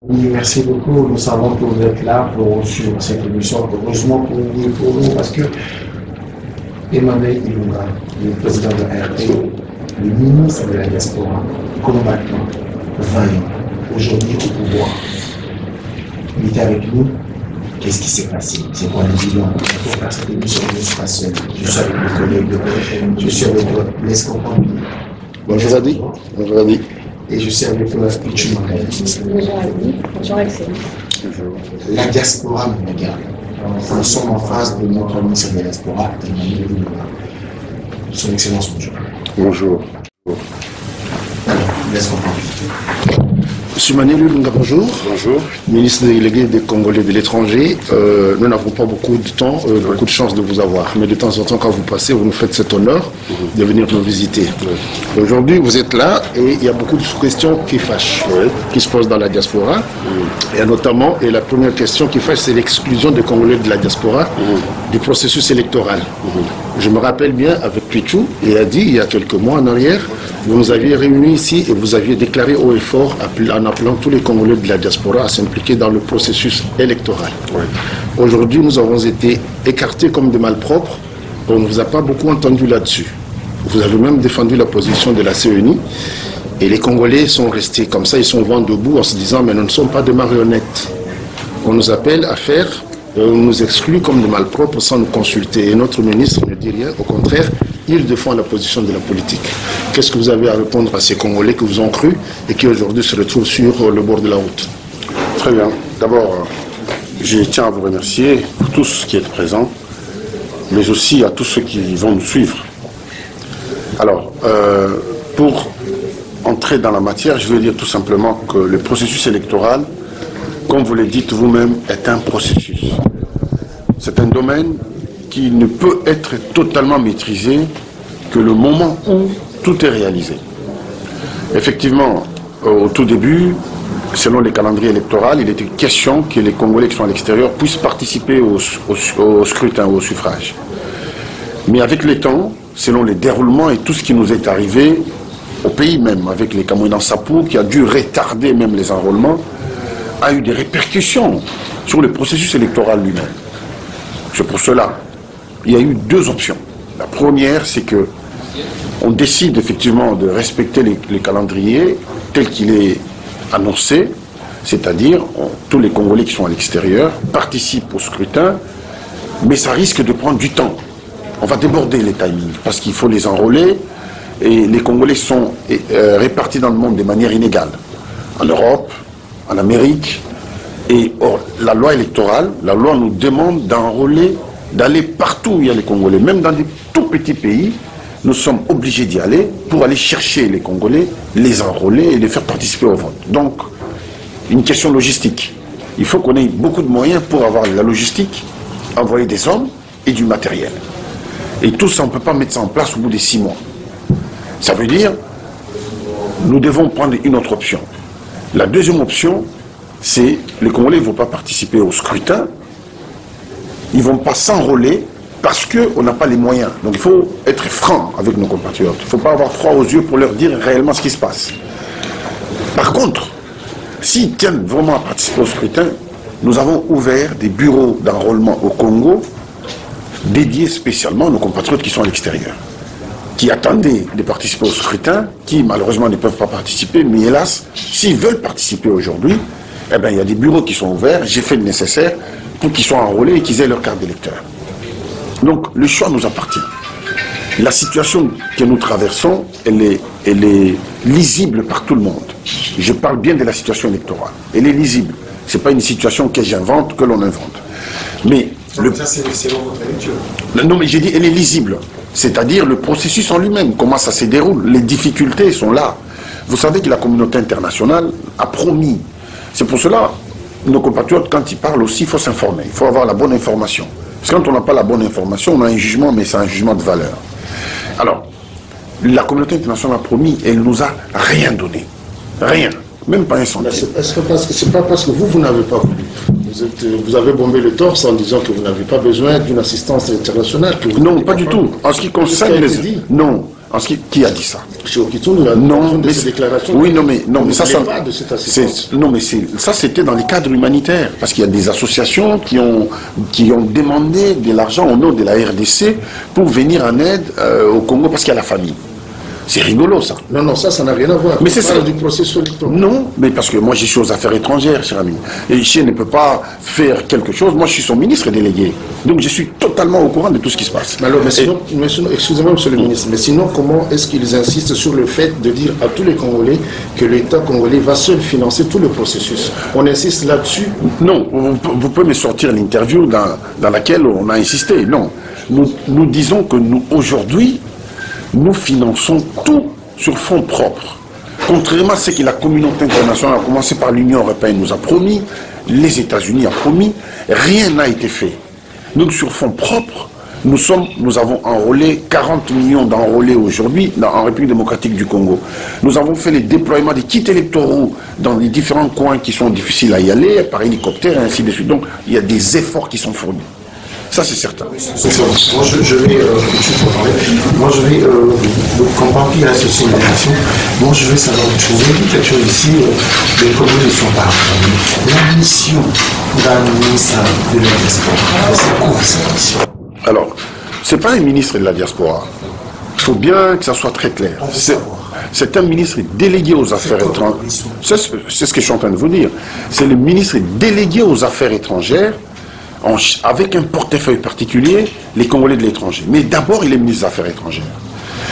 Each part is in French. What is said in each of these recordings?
Oui, merci beaucoup. Nous savons que vous êtes là pour suivre cette émission. Heureusement pour vous et pour nous, parce que Emmanuel Ilunga, le président de la RT, le ministre de la diaspora, combattant, vaillant, aujourd'hui au pouvoir. Il était avec nous. Qu'est-ce qui s'est passé? C'est quoi le bilan? Pour faire cette émission, je ne suis pas seul. Je suis avec mes collègues, je suis avec les comprendre. Bonjour Adi. Bonjour Adi. Et je suis avec Pichu Mangaï. Bonjour Adi. Bonjour Excellence. Bonjour. La diaspora me regarde. Nous sommes en face de notre ministre de la diaspora, Emmanuel Ilunga. Son Excellence, bonjour. Bonjour. Alors, laisse comprendre. Monsieur Emmanuel Ilunga, bonjour. Bonjour. Ministre délégué des Congolais de l'étranger. Nous n'avons pas beaucoup de temps, beaucoup de chance de vous avoir. Mais de temps en temps, quand vous passez, vous nous faites cet honneur de venir nous visiter. Aujourd'hui, vous êtes là et il y a beaucoup de questions qui fâchent, qui se posent dans la diaspora. Et notamment, et la première question qui fâche, c'est l'exclusion des Congolais de la diaspora du processus électoral. Je me rappelle bien, avec Pichu, il a dit, il y a quelques mois en arrière, vous nous aviez réunis ici et vous aviez déclaré haut et fort, en appelant tous les Congolais de la diaspora à s'impliquer dans le processus électoral. Aujourd'hui, nous avons été écartés comme des malpropres. On ne vous a pas beaucoup entendu là-dessus. Vous avez même défendu la position de la CENI. Et les Congolais sont restés comme ça, ils sont vent debout en se disant, mais nous ne sommes pas des marionnettes. On nous appelle à faire, on nous exclut comme des malpropres sans nous consulter. Et notre ministre ne dit rien, au contraire, il défend la position de la politique. Qu'est-ce que vous avez à répondre à ces Congolais qui vous ont cru et qui aujourd'hui se retrouvent sur le bord de la route? Très bien. D'abord, je tiens à vous remercier pour tous qui êtes présents, mais aussi à tous ceux qui vont nous suivre. Alors, pour entrer dans la matière, je veux dire tout simplement que le processus électoral, comme vous le dites vous-même, est un processus. C'est un domaine qui ne peut être totalement maîtrisé que le moment où tout est réalisé. Effectivement, au tout début, selon les calendriers électoraux, il était question que les Congolais qui sont à l'extérieur puissent participer au scrutin, au suffrage. Mais avec le temps, selon les déroulements et tout ce qui nous est arrivé, au pays même, avec les Camerounais en Sapou, qui a dû retarder même les enrôlements, a eu des répercussions sur le processus électoral lui-même. C'est pour cela, il y a eu deux options. La première, c'est que on décide effectivement de respecter les calendriers tels qu'il est annoncé, c'est-à-dire tous les Congolais qui sont à l'extérieur participent au scrutin, mais ça risque de prendre du temps. On va déborder les timings parce qu'il faut les enrôler et les Congolais sont répartis dans le monde de manière inégale. En Europe, en Amérique, et or, la loi électorale, la loi nous demande d'enrôler, d'aller partout où il y a les Congolais, même dans des tout petits pays, nous sommes obligés d'y aller pour aller chercher les Congolais, les enrôler et les faire participer au vote. Donc, une question logistique. Il faut qu'on ait beaucoup de moyens pour avoir la logistique, envoyer des hommes et du matériel. Et tout ça, on ne peut pas mettre ça en place au bout des 6 mois. Ça veut dire, nous devons prendre une autre option. La deuxième option, c'est les Congolais ne vont pas participer au scrutin, ils ne vont pas s'enrôler parce qu'on n'a pas les moyens. Donc il faut être franc avec nos compatriotes. Il ne faut pas avoir froid aux yeux pour leur dire réellement ce qui se passe. Par contre, s'ils tiennent vraiment à participer au scrutin, nous avons ouvert des bureaux d'enrôlement au Congo dédiés spécialement à nos compatriotes qui sont à l'extérieur, qui attendaient de participer au scrutin, qui malheureusement ne peuvent pas participer, mais hélas, s'ils veulent participer aujourd'hui, eh bien, il y a des bureaux qui sont ouverts, j'ai fait le nécessaire pour qu'ils soient enrôlés et qu'ils aient leur carte d'électeur. Donc le choix nous appartient. La situation que nous traversons, elle est lisible par tout le monde. Je parle bien de la situation électorale. Elle est lisible. Ce n'est pas une situation que j'invente, que l'on invente. Mais Ça, c'est votre lecture. non, mais j'ai dit, elle est lisible. C'est-à-dire le processus en lui-même, comment ça se déroule. Les difficultés sont là. Vous savez que la communauté internationale a promis. C'est pour cela, nos compatriotes, quand ils parlent aussi, il faut s'informer. Il faut avoir la bonne information. Parce que quand on n'a pas la bonne information, on a un jugement, mais c'est un jugement de valeur. Alors, la communauté internationale a promis, elle nous a rien donné. Rien. Même pas un centime. Est-ce que c'est pas parce que vous n'avez pas voulu? Vous avez bombé le torse en disant que vous n'avez pas besoin d'une assistance internationale. Non, pas du tout. En ce qui concerne les... Non. Qui a dit ça? Non, mais ces déclarations. Oui, non, mais ça, pas de cette assistance. non, mais ça, c'était dans les cadres humanitaires, parce qu'il y a des associations qui ont demandé de l'argent au nom de la RDC pour venir en aide au Congo, parce qu'il y a la famille. C'est rigolo, ça. Non, ça n'a rien à voir. Mais c'est ça du processus électoral. Non, mais parce que moi, je suis aux affaires étrangères, cher ami. Et ici, ne peut pas faire quelque chose. Moi, je suis son ministre délégué. Donc, je suis totalement au courant de tout ce qui se passe. Mais alors, excusez-moi, monsieur le ministre, mais sinon, comment est-ce qu'ils insistent sur le fait de dire à tous les Congolais que l'État congolais va seul financer tout le processus? On insiste là-dessus? Non, vous pouvez me sortir l'interview dans laquelle on a insisté. Non, nous disons que nous, aujourd'hui, nous finançons tout sur fonds propres. Contrairement à ce que la communauté internationale, a commencé par l'Union européenne, nous a promis, les États-Unis ont promis, rien n'a été fait. Donc sur fonds propres, nous avons enrôlé 40 millions d'enrôlés aujourd'hui en République démocratique du Congo. Nous avons fait les déploiements des kits électoraux dans les différents coins qui sont difficiles à y aller, par hélicoptère et ainsi de suite. Donc il y a des efforts qui sont fournis. Ça, c'est certain. Moi, je vais, moi, je vais, comprendre qu'il reste aussi une réaction. Moi, je vais savoir une chose. Vous dites quelque chose ici, les Congolais ne sont pas informés. La mission d'un ministre de la diaspora, c'est quoi cette mission? Alors, c'est pas un ministre de la diaspora. Il faut bien que ça soit très clair. C'est un ministre délégué aux affaires étrangères. C'est ce que je suis en train de vous dire. C'est le ministre délégué aux affaires étrangères, avec un portefeuille particulier, les Congolais de l'étranger. Mais d'abord, il est ministre des Affaires étrangères.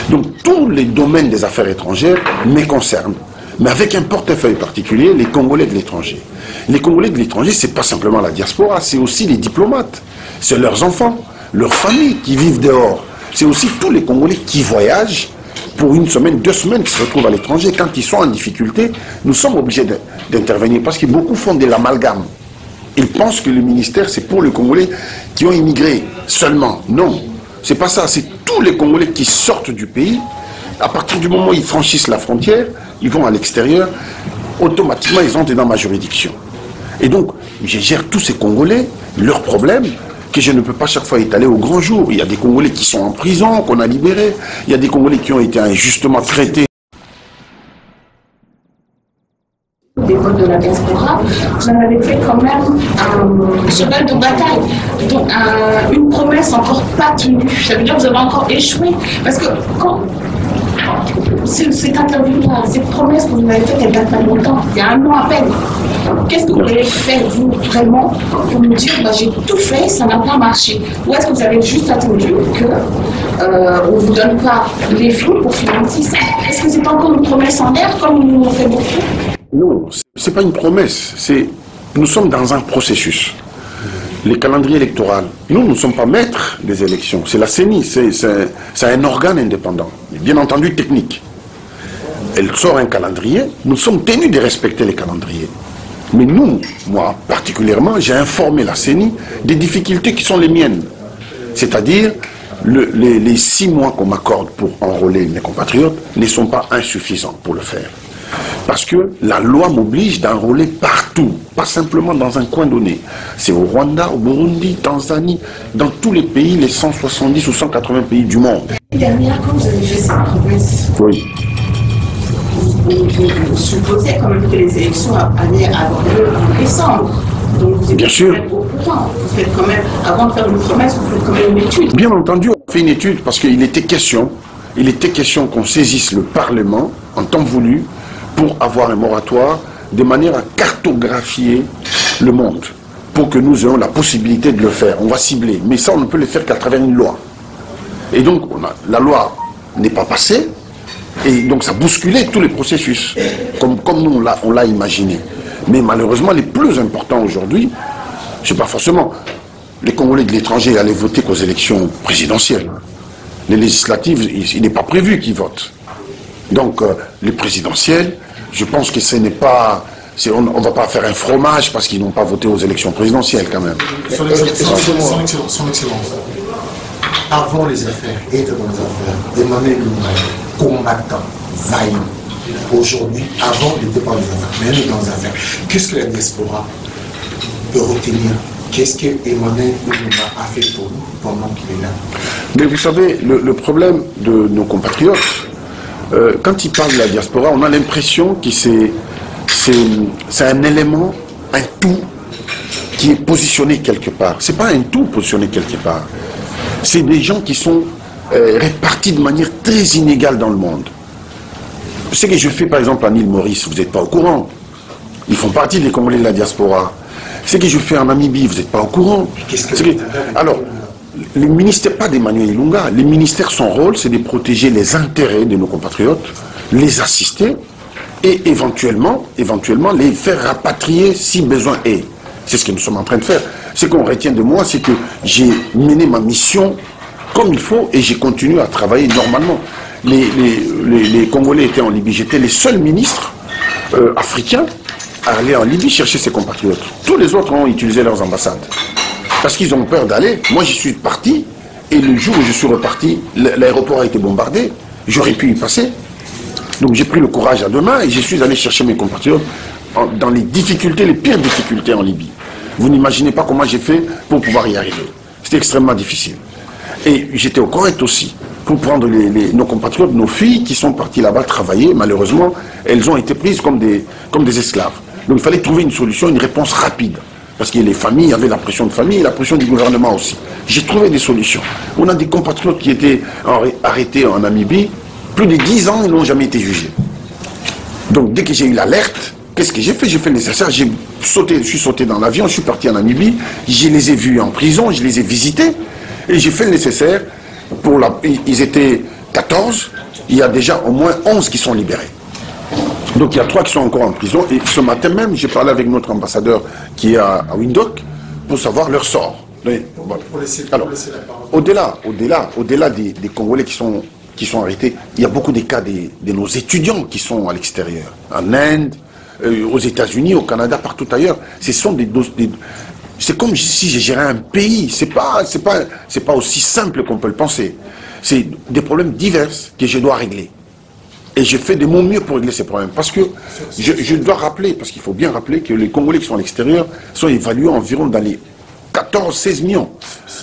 Donc, tous les domaines des affaires étrangères me concernent. Mais avec un portefeuille particulier, les Congolais de l'étranger. Les Congolais de l'étranger, ce n'est pas simplement la diaspora, c'est aussi les diplomates. C'est leurs enfants, leurs familles qui vivent dehors. C'est aussi tous les Congolais qui voyagent pour une semaine, 2 semaines, qui se retrouvent à l'étranger. Quand ils sont en difficulté, nous sommes obligés d'intervenir parce que beaucoup font de l'amalgame. Ils pensent que le ministère, c'est pour les Congolais qui ont immigré seulement. Non, c'est pas ça. C'est tous les Congolais qui sortent du pays. À partir du moment où ils franchissent la frontière, ils vont à l'extérieur, automatiquement, ils entrent dans ma juridiction. Et donc, je gère tous ces Congolais, leurs problèmes, que je ne peux pas chaque fois étaler au grand jour. Il y a des Congolais qui sont en prison, qu'on a libérés. Il y a des Congolais qui ont été injustement traités. Des votes de la diaspora, vous en avez fait quand même un cheval de bataille, donc une promesse encore pas tenue. Ça veut dire que vous avez encore échoué. Parce que quand cette interview-là, cette promesse que vous avez faite, elle date pas longtemps, il y a 1 an à peine. Qu'est-ce que vous avez fait, vous, vraiment, pour nous dire, bah, j'ai tout fait, ça n'a pas marché? Ou est-ce que vous avez juste attendu qu'on ne vous donne pas les fonds pour financer ça? Est-ce que c'est pas encore une promesse en l'air, comme nous l'ont fait beaucoup? Non, ce n'est pas une promesse. Nous sommes dans un processus. Les calendriers électoraux, nous ne sommes pas maîtres des élections. C'est la CENI, c'est un organe indépendant, bien entendu technique. Elle sort un calendrier, nous sommes tenus de respecter les calendriers. Mais nous, moi particulièrement, j'ai informé la CENI des difficultés qui sont les miennes. C'est-à-dire, les 6 mois qu'on m'accorde pour enrôler mes compatriotes ne sont pas insuffisants pour le faire. Parce que la loi m'oblige d'enrôler partout, pas simplement dans un coin donné. C'est au Rwanda, au Burundi, Tanzanie, dans tous les pays, les 170 ou 180 pays du monde. L'année dernière, quand vous avez fait cette promesse, oui. vous supposez quand même que les élections allaient avoir lieu en décembre. Donc vous êtes bien sûr. Au courant. Vous faites quand même, avant de faire une promesse, vous faites quand même une étude. Bien entendu, on fait une étude parce qu'il était question qu'on saisisse le Parlement en temps voulu pour avoir un moratoire de manière à cartographier le monde, pour que nous ayons la possibilité de le faire. On va cibler, mais ça on ne peut le faire qu'à travers une loi. Et donc la loi n'est pas passée, et donc ça bousculait tous les processus, comme nous on l'a imaginé. Mais malheureusement, les plus importants aujourd'hui, c'est pas forcément les Congolais de l'étranger allaient voter qu'aux élections présidentielles. Les législatives, il n'est pas prévu qu'ils votent. Donc les présidentielles, je pense que ce n'est pas... On ne va pas faire un fromage parce qu'ils n'ont pas voté aux élections présidentielles quand même. Son Excellence. Avant les affaires, et dans les affaires, Emmanuel Lumumba, combattant, vaillant. Aujourd'hui, avant le départ des affaires, même dans les affaires, qu'est-ce que la diaspora peut retenir? Qu'est-ce que Emmanuel Lumumba a fait pour nous pendant qu'il est là? Mais vous savez, le problème de nos compatriotes, quand ils parlent de la diaspora, on a l'impression que c'est un élément, un tout, qui est positionné quelque part. Ce n'est pas un tout positionné quelque part. C'est des gens qui sont répartis de manière très inégale dans le monde. Ce que je fais par exemple en île Maurice, vous n'êtes pas au courant. Ils font partie des Congolais de la diaspora. Ce que je fais en Namibie, vous n'êtes pas au courant. Alors, les ministères, pas d'Emmanuel Ilunga, les ministères, son rôle, c'est de protéger les intérêts de nos compatriotes, les assister et éventuellement les faire rapatrier si besoin est. C'est ce que nous sommes en train de faire. Ce qu'on retient de moi, c'est que j'ai mené ma mission comme il faut et j'ai continué à travailler normalement. Les Congolais étaient en Libye. J'étais les seuls ministres africains à aller en Libye chercher ses compatriotes. Tous les autres ont utilisé leurs ambassades. Parce qu'ils ont peur d'aller. Moi, j'y suis parti. Et le jour où je suis reparti, l'aéroport a été bombardé. J'aurais pu y passer. Donc j'ai pris le courage à deux mains et je suis allé chercher mes compatriotes dans les difficultés, les pires difficultés en Libye. Vous n'imaginez pas comment j'ai fait pour pouvoir y arriver. C'était extrêmement difficile. Et j'étais au Koweït aussi, pour prendre nos compatriotes, nos filles qui sont parties là-bas travailler. Malheureusement, elles ont été prises comme des esclaves. Donc il fallait trouver une solution, une réponse rapide. Parce que les familles, il y avait la pression de famille et la pression du gouvernement aussi. J'ai trouvé des solutions. On a des compatriotes qui étaient arrêtés en Namibie. Plus de 10 ans, ils n'ont jamais été jugés. Donc dès que j'ai eu l'alerte, qu'est-ce que j'ai fait? J'ai fait le nécessaire. Je suis sauté dans l'avion, je suis parti en Namibie. Je les ai vus en prison, je les ai visités. Et j'ai fait le nécessaire. Ils étaient 14. Il y a déjà au moins 11 qui sont libérés. Donc il y a 3 qui sont encore en prison. Et ce matin même, j'ai parlé avec notre ambassadeur qui est à Windhoek pour savoir leur sort. Alors, au-delà des Congolais qui sont arrêtés, il y a beaucoup de cas de nos étudiants qui sont à l'extérieur. En Inde, aux États-Unis, au Canada, partout ailleurs. C'est comme si j'ai géré un pays. C'est pas aussi simple qu'on peut le penser. C'est des problèmes divers que je dois régler. Et je fais de mon mieux pour régler ces problèmes. Parce que je dois rappeler, parce qu'il faut bien rappeler que les Congolais qui sont à l'extérieur sont évalués environ dans les 14-16 millions.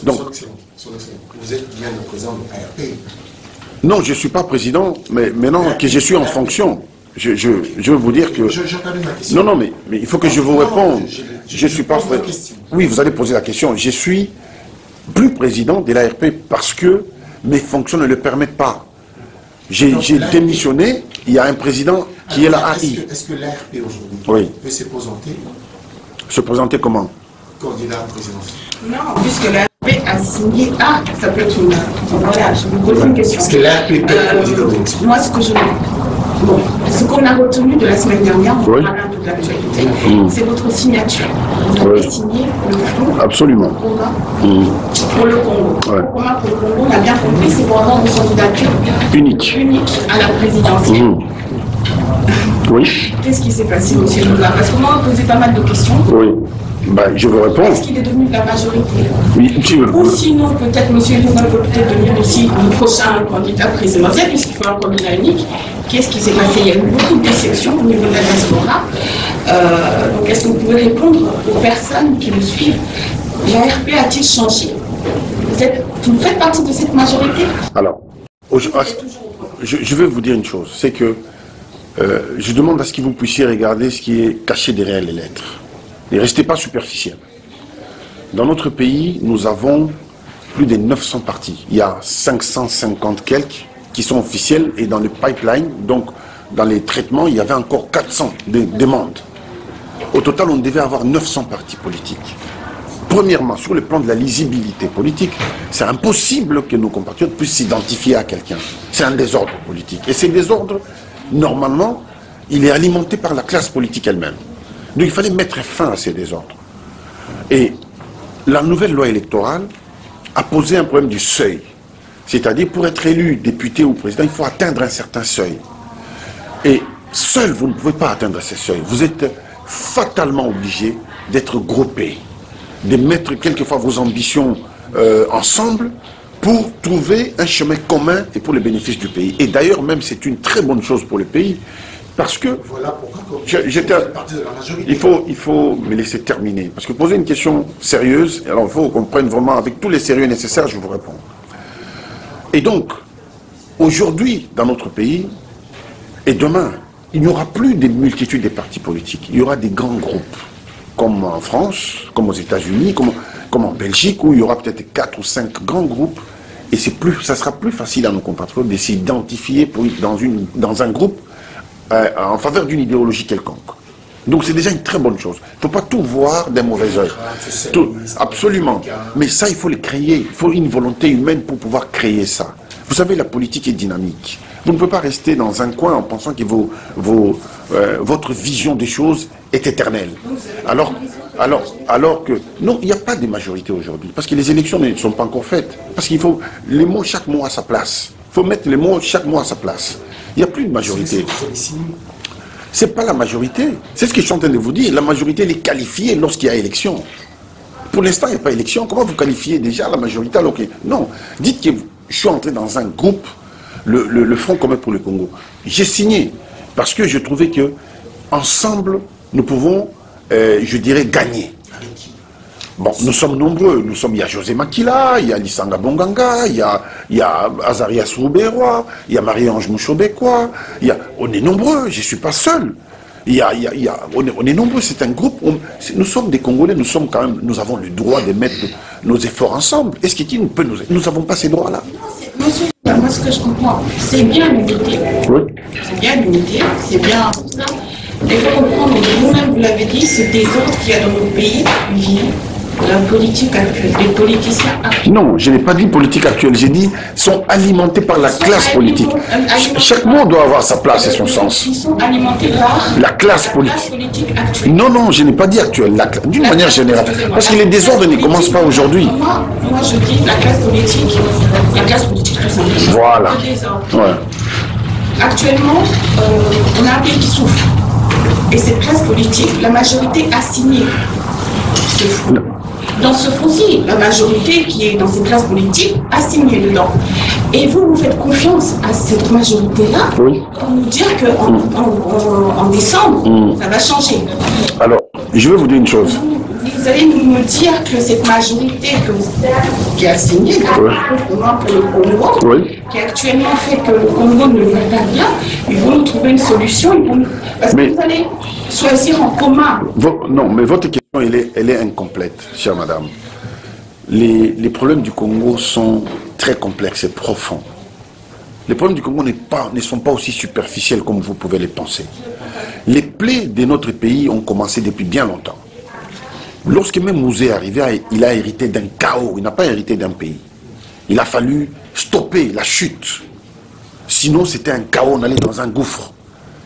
Donc, vous êtes même le président de l'ARP. Non, je ne suis pas président, mais maintenant que je suis en fonction, je veux vous dire que... Non, mais il faut que je vous réponde. Je suis pas... Oui, vous allez poser la question. Je suis plus président de l'ARP parce que mes fonctions ne le permettent pas. J'ai démissionné, il y a un président qui est là. Est-ce que l'ARP aujourd'hui peut se présenter? Se présenter comment? Candidat présidentiel. Non, puisque l'ARP a signé... Ah, ça peut être une... Voilà, je vous pose une question. Est-ce que l'ARP peut être candidat présidentiel? Moi, ce qu'on a retenu de la semaine dernière, on parle un peu de l'actualité, c'est votre signature. Vous avez signé pour le Congo. Absolument. Pour le Congo. Pour le Congo, on a bien compris, c'est pour avoir une candidature unique à la présidentielle. Oui. Qu'est-ce qui s'est passé, M. Lula? Parce qu'on m'a posé pas mal de questions. Oui. Je vous réponds. Est-ce qu'il est devenu de la majorité? Oui. Ou sinon, peut-être M. Lula peut peut-être devenir aussi le prochain candidat présidentiel, puisqu'il faut un candidat unique. Qu'est-ce qui s'est passé? Il y a eu beaucoup de déceptions au niveau de la diaspora. Donc, est-ce que vous pouvez répondre aux personnes qui le suivent? L'ARP a-t-il changé? Vous faites partie de cette majorité? Alors, je vais vous dire une chose, c'est que je demande à ce que vous puissiez regarder ce qui est caché derrière les lettres. Ne restez pas superficiel. Dans notre pays, nous avons plus de 900 partis. Il y a 550 quelques qui sont officiels et dans le pipeline, donc dans les traitements, il y avait encore 400 demandes. Au total, on devait avoir 900 partis politiques. Premièrement, sur le plan de la lisibilité politique, c'est impossible que nos compatriotes puissent s'identifier à quelqu'un. C'est un désordre politique. Et ce désordre, normalement, il est alimenté par la classe politique elle-même. Donc il fallait mettre fin à ces désordres. Et la nouvelle loi électorale a posé un problème du seuil. C'est-à-dire, pour être élu député ou président, il faut atteindre un certain seuil. Et seul, vous ne pouvez pas atteindre ce seuil. Vous êtes fatalement obligé d'être groupé, de mettre quelquefois vos ambitions ensemble pour trouver un chemin commun et pour le bénéfice du pays. Et d'ailleurs, même, c'est une très bonne chose pour le pays, parce que... Voilà pourquoi il faut me laisser terminer. Parce que poser une question sérieuse, alors il faut qu'on prenne vraiment avec tous les sérieux nécessaires, je vous réponds. Et donc, aujourd'hui, dans notre pays, et demain, il n'y aura plus des multitudes de partis politiques. Il y aura des grands groupes, comme en France, comme aux États-Unis, comme en Belgique, où il y aura peut-être 4 ou 5 grands groupes. Et ça sera plus facile à nos compatriotes de s'identifier dans un groupe en faveur d'une idéologie quelconque. Donc c'est déjà une très bonne chose. Il ne faut pas tout voir d'un mauvais œil. Absolument. Mais ça, il faut le créer. Il faut une volonté humaine pour pouvoir créer ça. Vous savez, la politique est dynamique. Vous ne pouvez pas rester dans un coin en pensant que votre vision des choses est éternelle. Alors que... Non, il n'y a pas de majorité aujourd'hui. Parce que les élections ne sont pas encore faites. Parce qu'il faut les mots chaque mot à sa place. Il faut mettre les mots chaque mot à sa place. Il n'y a plus de majorité. C'est pas la majorité. C'est ce que je suis en train de vous dire. La majorité, elle est qualifiée lorsqu'il y a élection. Pour l'instant, il n'y a pas élection. Comment vous qualifiez déjà la majorité alors que... Non. Dites que je suis entré dans un groupe, le Front commun pour le Congo. J'ai signé parce que je trouvais que ensemble, nous pouvons, je dirais, gagner. Bon, nous sommes nombreux. Il y a José Makila, il y a Lisanga Bonganga, il y a Azarias Rouberois, il y a Marie-Ange Mouchobekwa, on est nombreux, je ne suis pas seul. On est nombreux, c'est un groupe. Nous sommes des Congolais, nous avons le droit de mettre nos efforts ensemble. Est-ce que qui peut nous aider? Nous n'avons pas ces droits-là. Monsieur, moi ce que je comprends, c'est bien l'unité. Oui. C'est bien l'unité, c'est bien tout ça. Il faut comprendre, vous-même vous l'avez dit, ce désordre qu'il y a dans nos pays vient de la politique actuelle, des politiciens actuels. Non, je n'ai pas dit politique actuelle, j'ai dit sont alimentés par la classe politique. Chaque mot doit avoir sa place et son sens. Ils sont alimentés par la classe politique actuelle. Non, je n'ai pas dit actuelle, d'une manière générale. Parce que les désordres ne commencent pas aujourd'hui. Moi, je dis la classe politique tout simplement. Voilà. Ouais. Actuellement, on a un pays qui souffre. Et cette classe politique, la majorité a signé ce fonds. Dans ce fonds-ci, la majorité qui est dans cette classe politique a signé dedans. Et vous faites confiance à cette majorité-là pour nous dire qu'en décembre, ça va changer. Alors, je vais vous dire une chose. Vous allez nous dire que cette majorité qui a signé pour le Congo, qui actuellement fait que le Congo ne va pas bien, ils vont nous trouver une solution. Parce que vous allez choisir en commun. Non, mais votre question, elle est incomplète, chère madame. Les problèmes du Congo sont très complexes et profonds. Les problèmes du Congo ne sont pas aussi superficiels comme vous pouvez les penser. Les plaies de notre pays ont commencé depuis bien longtemps. Lorsque même Mouzé est arrivé, il a hérité d'un chaos, il n'a pas hérité d'un pays. Il a fallu stopper la chute. Sinon, c'était un chaos, on allait dans un gouffre.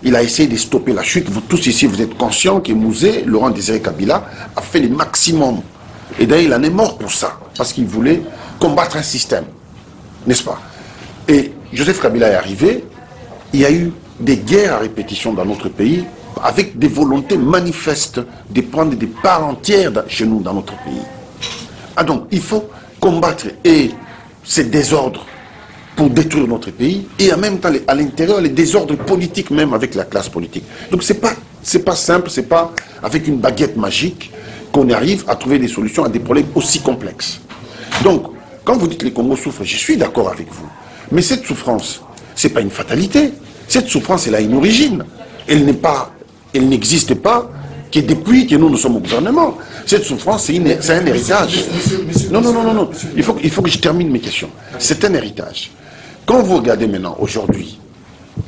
Il a essayé de stopper la chute. Vous tous ici, vous êtes conscients que Mouzé, Laurent Désiré Kabila, a fait le maximum. Et d'ailleurs, il en est mort pour ça, parce qu'il voulait combattre un système. N'est-ce pas? Et Joseph Kabila est arrivé, il y a eu des guerres à répétition dans notre pays, avec des volontés manifestes de prendre des parts entières chez nous, dans notre pays. Ah donc, il faut combattre ces désordres pour détruire notre pays, et en même temps, à l'intérieur, les désordres politiques même avec la classe politique. Donc, c'est pas simple, c'est pas avec une baguette magique qu'on arrive à trouver des solutions à des problèmes aussi complexes. Donc, quand vous dites que les Congos souffrent, je suis d'accord avec vous. Mais cette souffrance, c'est pas une fatalité. Cette souffrance, elle a une origine. Elle n'existe pas que depuis que nous sommes au gouvernement. Cette souffrance, c'est un héritage. Non. Il faut que je termine mes questions. C'est un héritage. Quand vous regardez maintenant, aujourd'hui,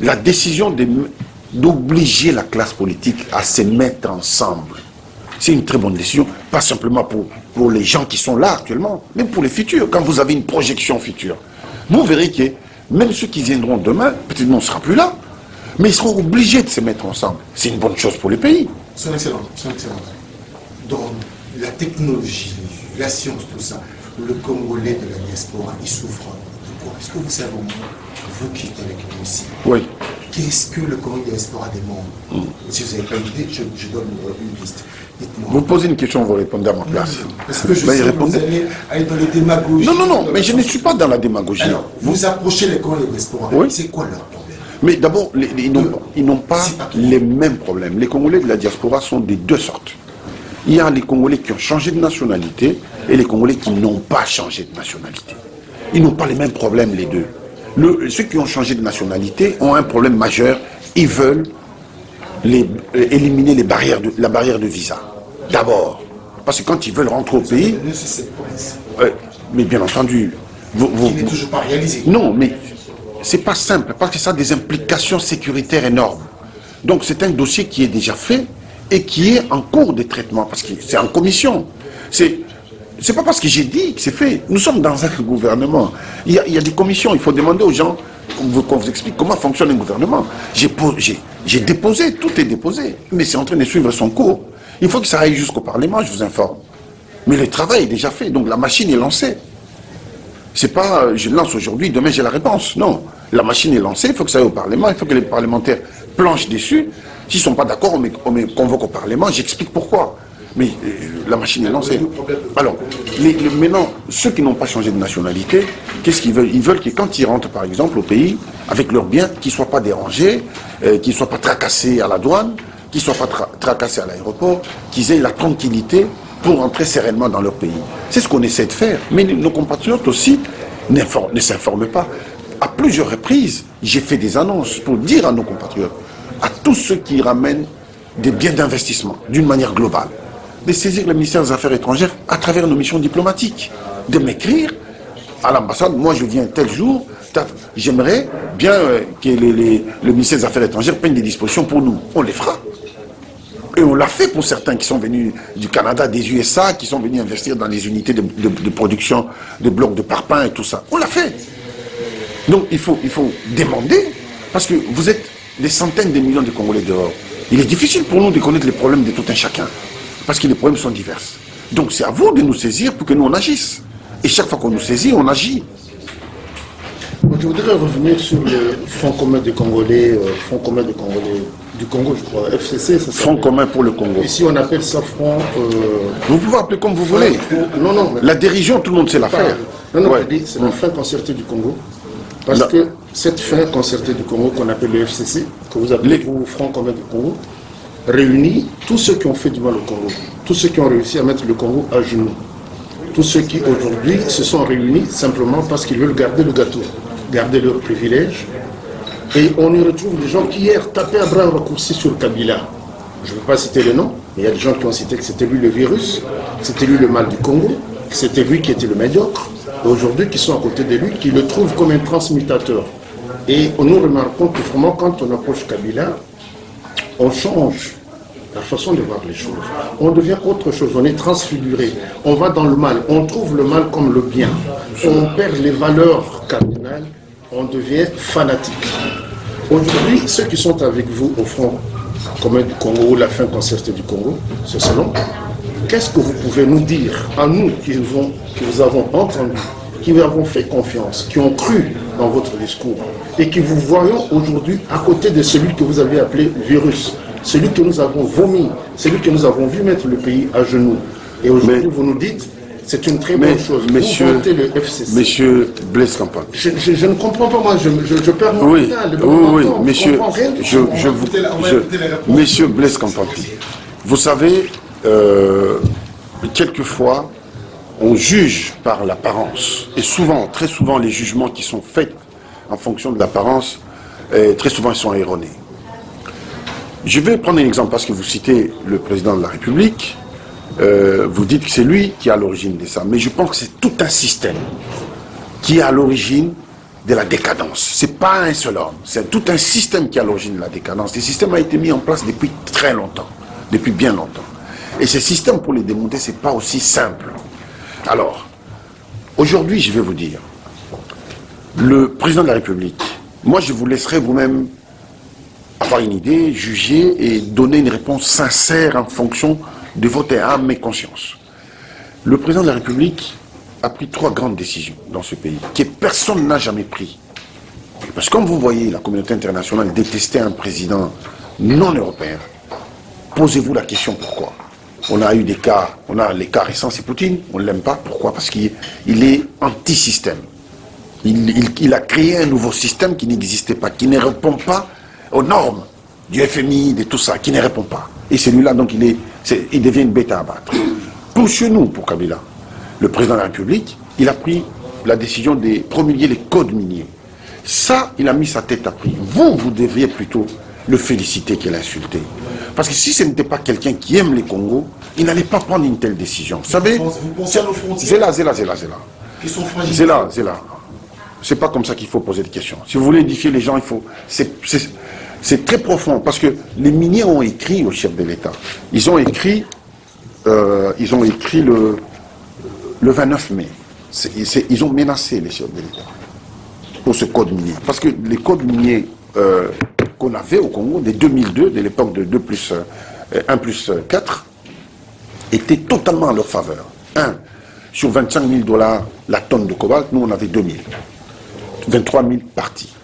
la décision d'obliger la classe politique à se mettre ensemble, c'est une très bonne décision, pas simplement pour les gens qui sont là actuellement, mais pour les futurs. Quand vous avez une projection future, vous verrez que même ceux qui viendront demain, peut-être on ne sera plus là, mais ils seront obligés de se mettre ensemble. C'est une bonne chose pour le pays. C'est excellent. Dans la technologie, la science, tout ça, le Congolais de la diaspora, il souffre de quoi? Est-ce que vous savez, vous qui êtes avec nous aussi, oui. Qu'est-ce que le Congolais de la diaspora demande? Si vous n'avez pas une idée, je donne une liste. Vous posez une question, vous répondez à ma place. Parce que je sais que vous allez aller dans les démagogies. Non, mais je ne suis pas dans la démagogie. Alors, vous approchez les Congolais de la diaspora, c'est quoi leur problème? Mais d'abord, ils n'ont pas les mêmes problèmes. Les Congolais de la diaspora sont de deux sortes. Il y a les Congolais qui ont changé de nationalité et les Congolais qui n'ont pas changé de nationalité. Ils n'ont pas les mêmes problèmes, les deux. Ceux qui ont changé de nationalité ont un problème majeur. Ils veulent éliminer la barrière de visa. D'abord. Parce que quand ils veulent rentrer au pays... mais bien entendu... Il n'est toujours pas réalisé. Non, mais c'est pas simple, parce que ça a des implications sécuritaires énormes. Donc c'est un dossier qui est déjà fait et qui est en cours de traitement, parce que c'est en commission. C'est pas parce que j'ai dit que c'est fait. Nous sommes dans un gouvernement. Il y a des commissions, il faut demander aux gens qu'on vous explique comment fonctionne un gouvernement. J'ai déposé, tout est déposé, mais c'est en train de suivre son cours. Il faut que ça aille jusqu'au Parlement, je vous informe. Mais le travail est déjà fait, donc la machine est lancée. C'est pas, je lance aujourd'hui, demain j'ai la réponse. Non, la machine est lancée, il faut que ça aille au Parlement, il faut que les parlementaires planchent dessus. S'ils ne sont pas d'accord, on me convoque au Parlement, j'explique pourquoi. Mais la machine est lancée. Alors, maintenant, ceux qui n'ont pas changé de nationalité, qu'est-ce qu'ils veulent? Ils veulent que quand ils rentrent, par exemple, au pays, avec leurs biens, qu'ils ne soient pas dérangés, qu'ils ne soient pas tracassés à la douane, qu'ils ne soient pas tracassés à l'aéroport, qu'ils aient la tranquillité pour entrer sereinement dans leur pays. C'est ce qu'on essaie de faire. Mais nos compatriotes aussi ne s'informent pas. À plusieurs reprises, j'ai fait des annonces pour dire à nos compatriotes, à tous ceux qui ramènent des biens d'investissement, d'une manière globale, de saisir le ministère des Affaires étrangères à travers nos missions diplomatiques, de m'écrire à l'ambassade, moi je viens tel jour, j'aimerais bien que le ministère des Affaires étrangères prenne des dispositions pour nous. On les fera. Et on l'a fait pour certains qui sont venus du Canada, des USA, qui sont venus investir dans les unités de production de blocs de parpaings et tout ça. On l'a fait. Donc il faut demander, parce que vous êtes des centaines de millions de Congolais dehors. Il est difficile pour nous de connaître les problèmes de tout un chacun, parce que les problèmes sont divers. Donc c'est à vous de nous saisir pour que nous on agisse. Et chaque fois qu'on nous saisit, on agit. Je voudrais revenir sur le Front commun des Congolais, Front commun des Congolais du Congo, je crois, FCC, ça Front commun pour le Congo. Ici, on appelle ça Front... Vous pouvez appeler comme vous voulez. Non, non. La dirigeant, tout le monde sait la faire. Non, non, ouais. Je dis, c'est la fin concertée du Congo. Parce que cette fin concertée du Congo, qu'on appelle le FCC, que vous appelez vous Front commun du Congo, réunit tous ceux qui ont fait du mal au Congo, tous ceux qui ont réussi à mettre le Congo à genoux, tous ceux qui aujourd'hui se sont réunis simplement parce qu'ils veulent garder le gâteau, garder leurs privilèges. Et on y retrouve des gens qui hier tapaient à bras raccourcis sur Kabila. Je ne veux pas citer le nom, mais il y a des gens qui ont cité que c'était lui le virus, que c'était lui le mal du Congo, que c'était lui qui était le médiocre, et aujourd'hui qui sont à côté de lui, qui le trouvent comme un transmutateur. Et nous remarquons que vraiment quand on approche Kabila, on change la façon de voir les choses. On devient autre chose, on est transfiguré, on va dans le mal, on trouve le mal comme le bien, on perd les valeurs cardinales, on devient fanatique. Aujourd'hui, ceux qui sont avec vous au Front commun du Congo, la fin concertée du Congo, ce selon, qu'est-ce que vous pouvez nous dire à nous qui vous avons entendu, qui vous avons fait confiance, qui ont cru dans votre discours et qui vous voyons aujourd'hui à côté de celui que vous avez appelé virus, celui que nous avons vomi, celui que nous avons vu mettre le pays à genoux. Et aujourd'hui, vous nous dites, c'est une très bonne chose. Monsieur, vous vantez le FCC. Monsieur Blaise Compaoré. Je ne comprends pas, moi, je perds mon oui, temps. Oui, monsieur, monsieur Blaise Compaoré. Vous savez, quelquefois, on juge par l'apparence. Et souvent, très souvent, les jugements qui sont faits en fonction de l'apparence, très souvent, ils sont erronés. Je vais prendre un exemple parce que vous citez le président de la République. Vous dites que c'est lui qui est à l'origine de ça. Mais je pense que c'est tout un système qui est à l'origine de la décadence. Ce n'est pas un seul homme. C'est tout un système qui est à l'origine de la décadence. Ce système a été mis en place depuis très longtemps. Depuis bien longtemps. Et ce système, pour les démonter, ce n'est pas aussi simple. Alors, aujourd'hui, je vais vous dire, le président de la République, moi je vous laisserai vous-même avoir une idée, juger et donner une réponse sincère en fonction de votre âme et conscience. Le président de la République a pris 3 grandes décisions dans ce pays, que personne n'a jamais pris. Parce que comme vous voyez, la communauté internationale détestait un président non européen. Posez-vous la question pourquoi. On a eu des cas, on a les cas récents, c'est Poutine, on ne l'aime pas. Pourquoi? Parce qu'il est anti-système. Il a créé un nouveau système qui n'existait pas, qui ne répond pas aux normes du FMI, de tout ça, qui ne répond pas. Et celui-là, donc, il devient une bête à abattre. Pour chez nous, pour Kabila, le président de la République, il a pris la décision de promulguer les codes miniers. Ça, il a mis sa tête à prix. Vous devriez plutôt le féliciter qu'il a insulté. Parce que si ce n'était pas quelqu'un qui aime les Congos, il n'allait pas prendre une telle décision. Vous savez, c'est là. Ils sont fragiles. C'est là. C'est pas comme ça qu'il faut poser des questions. Si vous voulez édifier les gens, il faut... C'est très profond, parce que les miniers ont écrit au chef de l'État. Ils ont écrit le 29 mai. Ils ont menacé les chefs de l'État pour ce code minier. Parce que les codes miniers qu'on avait au Congo, de 2002, de l'époque de 1+4, étaient totalement à leur faveur. Sur 25 000 $ la tonne de cobalt, nous on avait 2 000. 23 000 parties.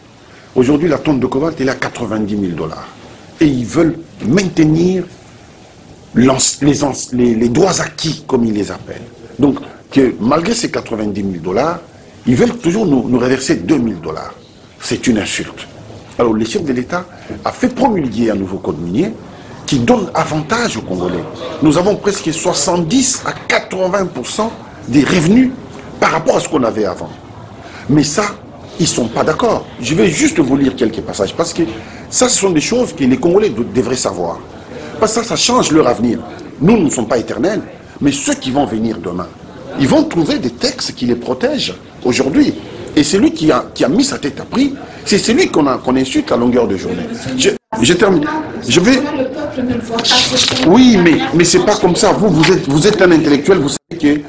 Aujourd'hui, la tonne de cobalt est à 90 000 $. Et ils veulent maintenir les droits acquis, comme ils les appellent. Donc, que malgré ces 90 000 $, ils veulent toujours nous reverser 2 000 $. C'est une insulte. Alors, le chef de l'État a fait promulguer un nouveau code minier qui donne avantage aux Congolais. Nous avons presque 70 à 80% des revenus par rapport à ce qu'on avait avant. Mais ça, ils ne sont pas d'accord. Je vais juste vous lire quelques passages, parce que ça, ce sont des choses que les Congolais devraient savoir. Parce que ça change leur avenir. Nous ne sommes pas éternels, mais ceux qui vont venir demain, ils vont trouver des textes qui les protègent aujourd'hui. Et celui qui a mis sa tête à prix, c'est celui qu'on insulte à longueur de journée. Je termine. Je vais... Oui, mais c'est pas comme ça. Vous êtes un intellectuel, vous savez que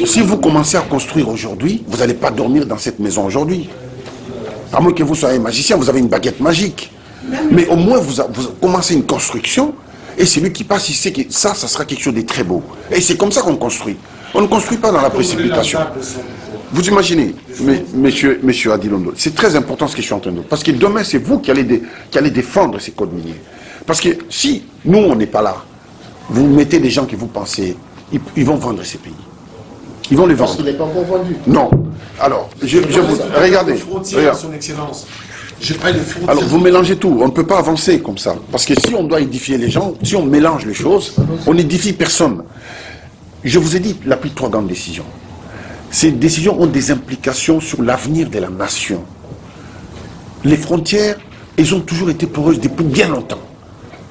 si vous commencez à construire aujourd'hui, vous n'allez pas dormir dans cette maison aujourd'hui. À moins que vous soyez magicien, vous avez une baguette magique. Mais au moins, vous commencez une construction, et celui qui passe, il sait que ça sera quelque chose de très beau. Et c'est comme ça qu'on construit. On ne construit pas dans la précipitation. Vous imaginez, monsieur Adilondo, c'est très important ce que je suis en train de dire. Parce que demain, c'est vous qui allez défendre ces codes miniers. Parce que si nous, on n'est pas là, vous mettez des gens que vous pensez, ils vont vendre ces pays. Ils vont les vendre. Parce qu'il n'est pas encore vendu. Non. Alors, regardez. Son Excellence. Alors, vous mélangez tout. On ne peut pas avancer comme ça. Parce que si on doit édifier les gens, si on mélange les choses, on n'édifie personne. Je vous ai dit, il a pris 3 grandes décisions. Ces décisions ont des implications sur l'avenir de la nation. Les frontières, elles ont toujours été poreuses depuis bien longtemps.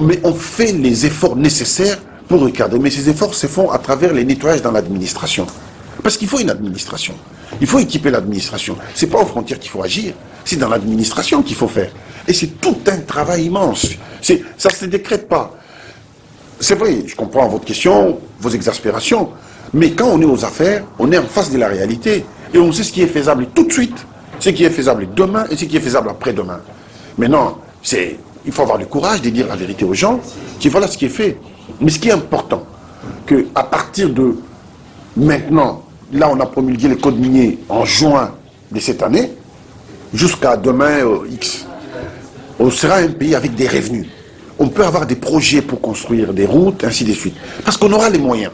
Mais on fait les efforts nécessaires pour regarder. Mais ces efforts se font à travers les nettoyages dans l'administration. Parce qu'il faut une administration. Il faut équiper l'administration. Ce n'est pas aux frontières qu'il faut agir. C'est dans l'administration qu'il faut faire. Et c'est tout un travail immense. Ça ne se décrète pas. C'est vrai, je comprends votre question, vos exaspérations. Mais quand on est aux affaires, on est en face de la réalité. Et on sait ce qui est faisable tout de suite, ce qui est faisable demain et ce qui est faisable après-demain. Maintenant, il faut avoir le courage de dire la vérité aux gens, que voilà ce qui est fait. Mais ce qui est important, qu'à partir de maintenant, là on a promulgué le code minier en juin de cette année, jusqu'à demain X, on sera un pays avec des revenus. On peut avoir des projets pour construire des routes, ainsi de suite. Parce qu'on aura les moyens.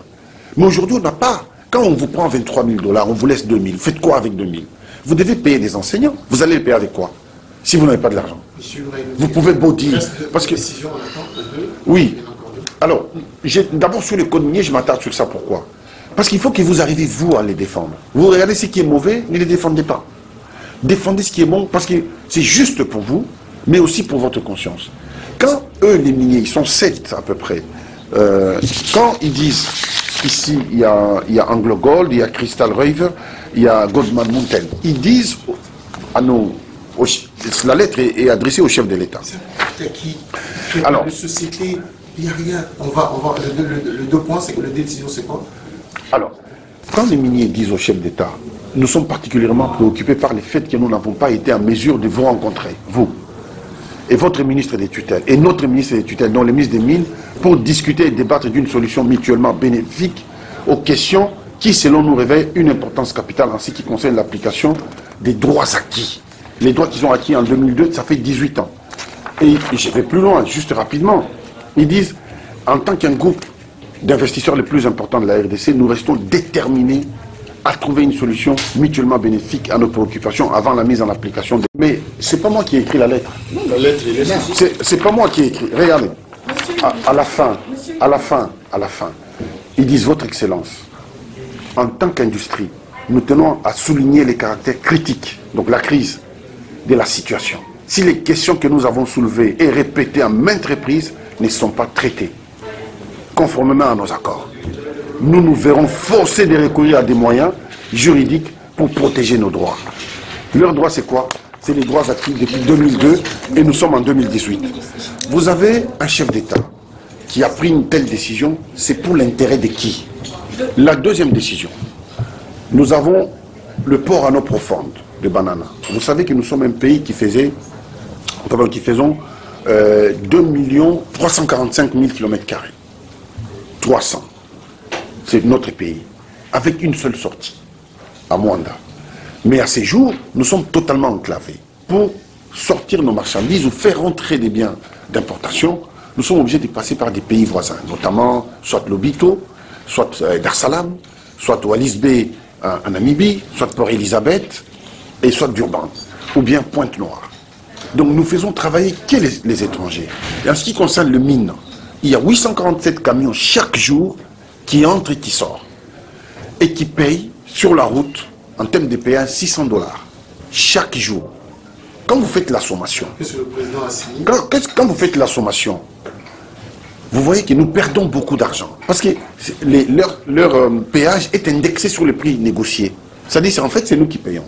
Mais aujourd'hui, on n'a pas. Quand on vous prend 23 000 $, on vous laisse 2 000. Faites quoi avec 2 000? Vous devez payer des enseignants. Vous allez les payer avec quoi? Si vous n'avez pas de l'argent. Vous pouvez beau dire. Parce que... Oui. Alors, d'abord sur le code minier, je m'attarde sur ça. Pourquoi? Parce qu'il faut que vous arriviez, vous, à les défendre. Vous regardez ce qui est mauvais, ne les défendez pas. Défendez ce qui est bon, parce que c'est juste pour vous, mais aussi pour votre conscience. Quand eux, les miniers, ils sont 7 à peu près, quand ils disent, ici, il y a Anglo Gold, il y a Crystal River, il y a Goldman Mountain, ils disent à nos... La lettre est adressée au chef de l'État. Alors, la société, il n'y a rien. Le 2 points, c'est que la décision, c'est quoi? Alors, quand les miniers disent au chef d'État, nous sommes particulièrement préoccupés par le fait que nous n'avons pas été en mesure de vous rencontrer, vous, et votre ministre des tutelles, et notre ministre des tutelles, dont le ministre des Mines, pour discuter et débattre d'une solution mutuellement bénéfique aux questions qui, selon nous, révèlent une importance capitale en ce qui concerne l'application des droits acquis. Les droits qu'ils ont acquis en 2002, ça fait 18 ans. Et je vais plus loin, juste rapidement. Ils disent, en tant qu'un groupe d'investisseurs les plus importants de la RDC, nous restons déterminés à trouver une solution mutuellement bénéfique à nos préoccupations avant la mise en application. Mais c'est pas moi qui ai écrit la lettre. Non, la lettre, elle est là. C'est pas moi qui ai écrit. Regardez. À la fin, ils disent, Votre Excellence, en tant qu'industrie, nous tenons à souligner les caractères critiques, donc la crise de la situation. Si les questions que nous avons soulevées et répétées en maintes reprises ne sont pas traitées conformément à nos accords, nous nous verrons forcés de recourir à des moyens juridiques pour protéger nos droits. Leurs droits, c'est quoi? C'est les droits acquis depuis 2002 et nous sommes en 2018. Vous avez un chef d'État qui a pris une telle décision, c'est pour l'intérêt de qui? La deuxième décision, nous avons le port à eau profonde de Banana. Vous savez que nous sommes un pays qui faisons 2 345 000 km². 300. C'est notre pays, avec une seule sortie, à Mwanda. Mais à ces jours, nous sommes totalement enclavés. Pour sortir nos marchandises ou faire rentrer des biens d'importation, nous sommes obligés de passer par des pays voisins, notamment soit Lobito, soit Dar Salam, soit Wallis Bay en Namibie, soit Port Elizabeth, et soit Durban, ou bien Pointe-Noire. Donc nous faisons travailler que les étrangers. Et en ce qui concerne le mine, il y a 847 camions chaque jour qui entrent et qui sortent, et qui payent sur la route, en termes de péage, $600 chaque jour. Quand vous faites la sommation, Qu'est-ce que le président a signé? quand vous faites la sommation, vous voyez que nous perdons beaucoup d'argent. Parce que leur péage est indexé sur le prix négocié. C'est-à-dire, en fait, c'est nous qui payons.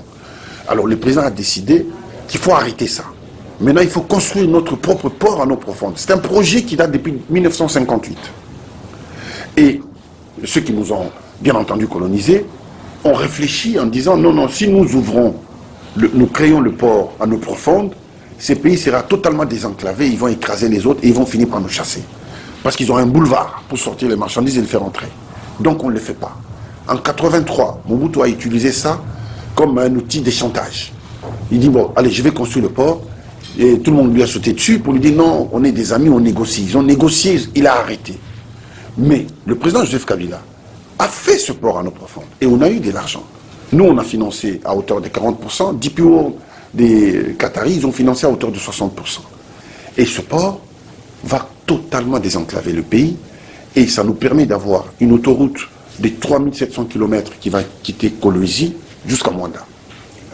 Alors, le président a décidé qu'il faut arrêter ça. Maintenant, il faut construire notre propre port en eau profonde. C'est un projet qui date depuis 1958. Et ceux qui nous ont, bien entendu, colonisés, ont réfléchi en disant, non, non, si nous ouvrons, nous créons le port en eau profonde, ces pays seront totalement désenclavés, ils vont écraser les autres et ils vont finir par nous chasser. Parce qu'ils ont un boulevard pour sortir les marchandises et les faire entrer. Donc on ne le fait pas. En 83, Mobutu a utilisé ça comme un outil de chantage. Il dit, bon, allez, je vais construire le port. Et tout le monde lui a sauté dessus pour lui dire, non, on est des amis, on négocie. Ils ont négocié, il a arrêté. Mais le président Joseph Kabila a fait ce port en eau profonde. Et on a eu de l'argent. Nous, on a financé à hauteur de 40%. DPO des Qataris, ils ont financé à hauteur de 60%. Et ce port va totalement désenclaver le pays. Et ça nous permet d'avoir une autoroute de 3700 km qui va quitter Kolwezi jusqu'à Mwanda.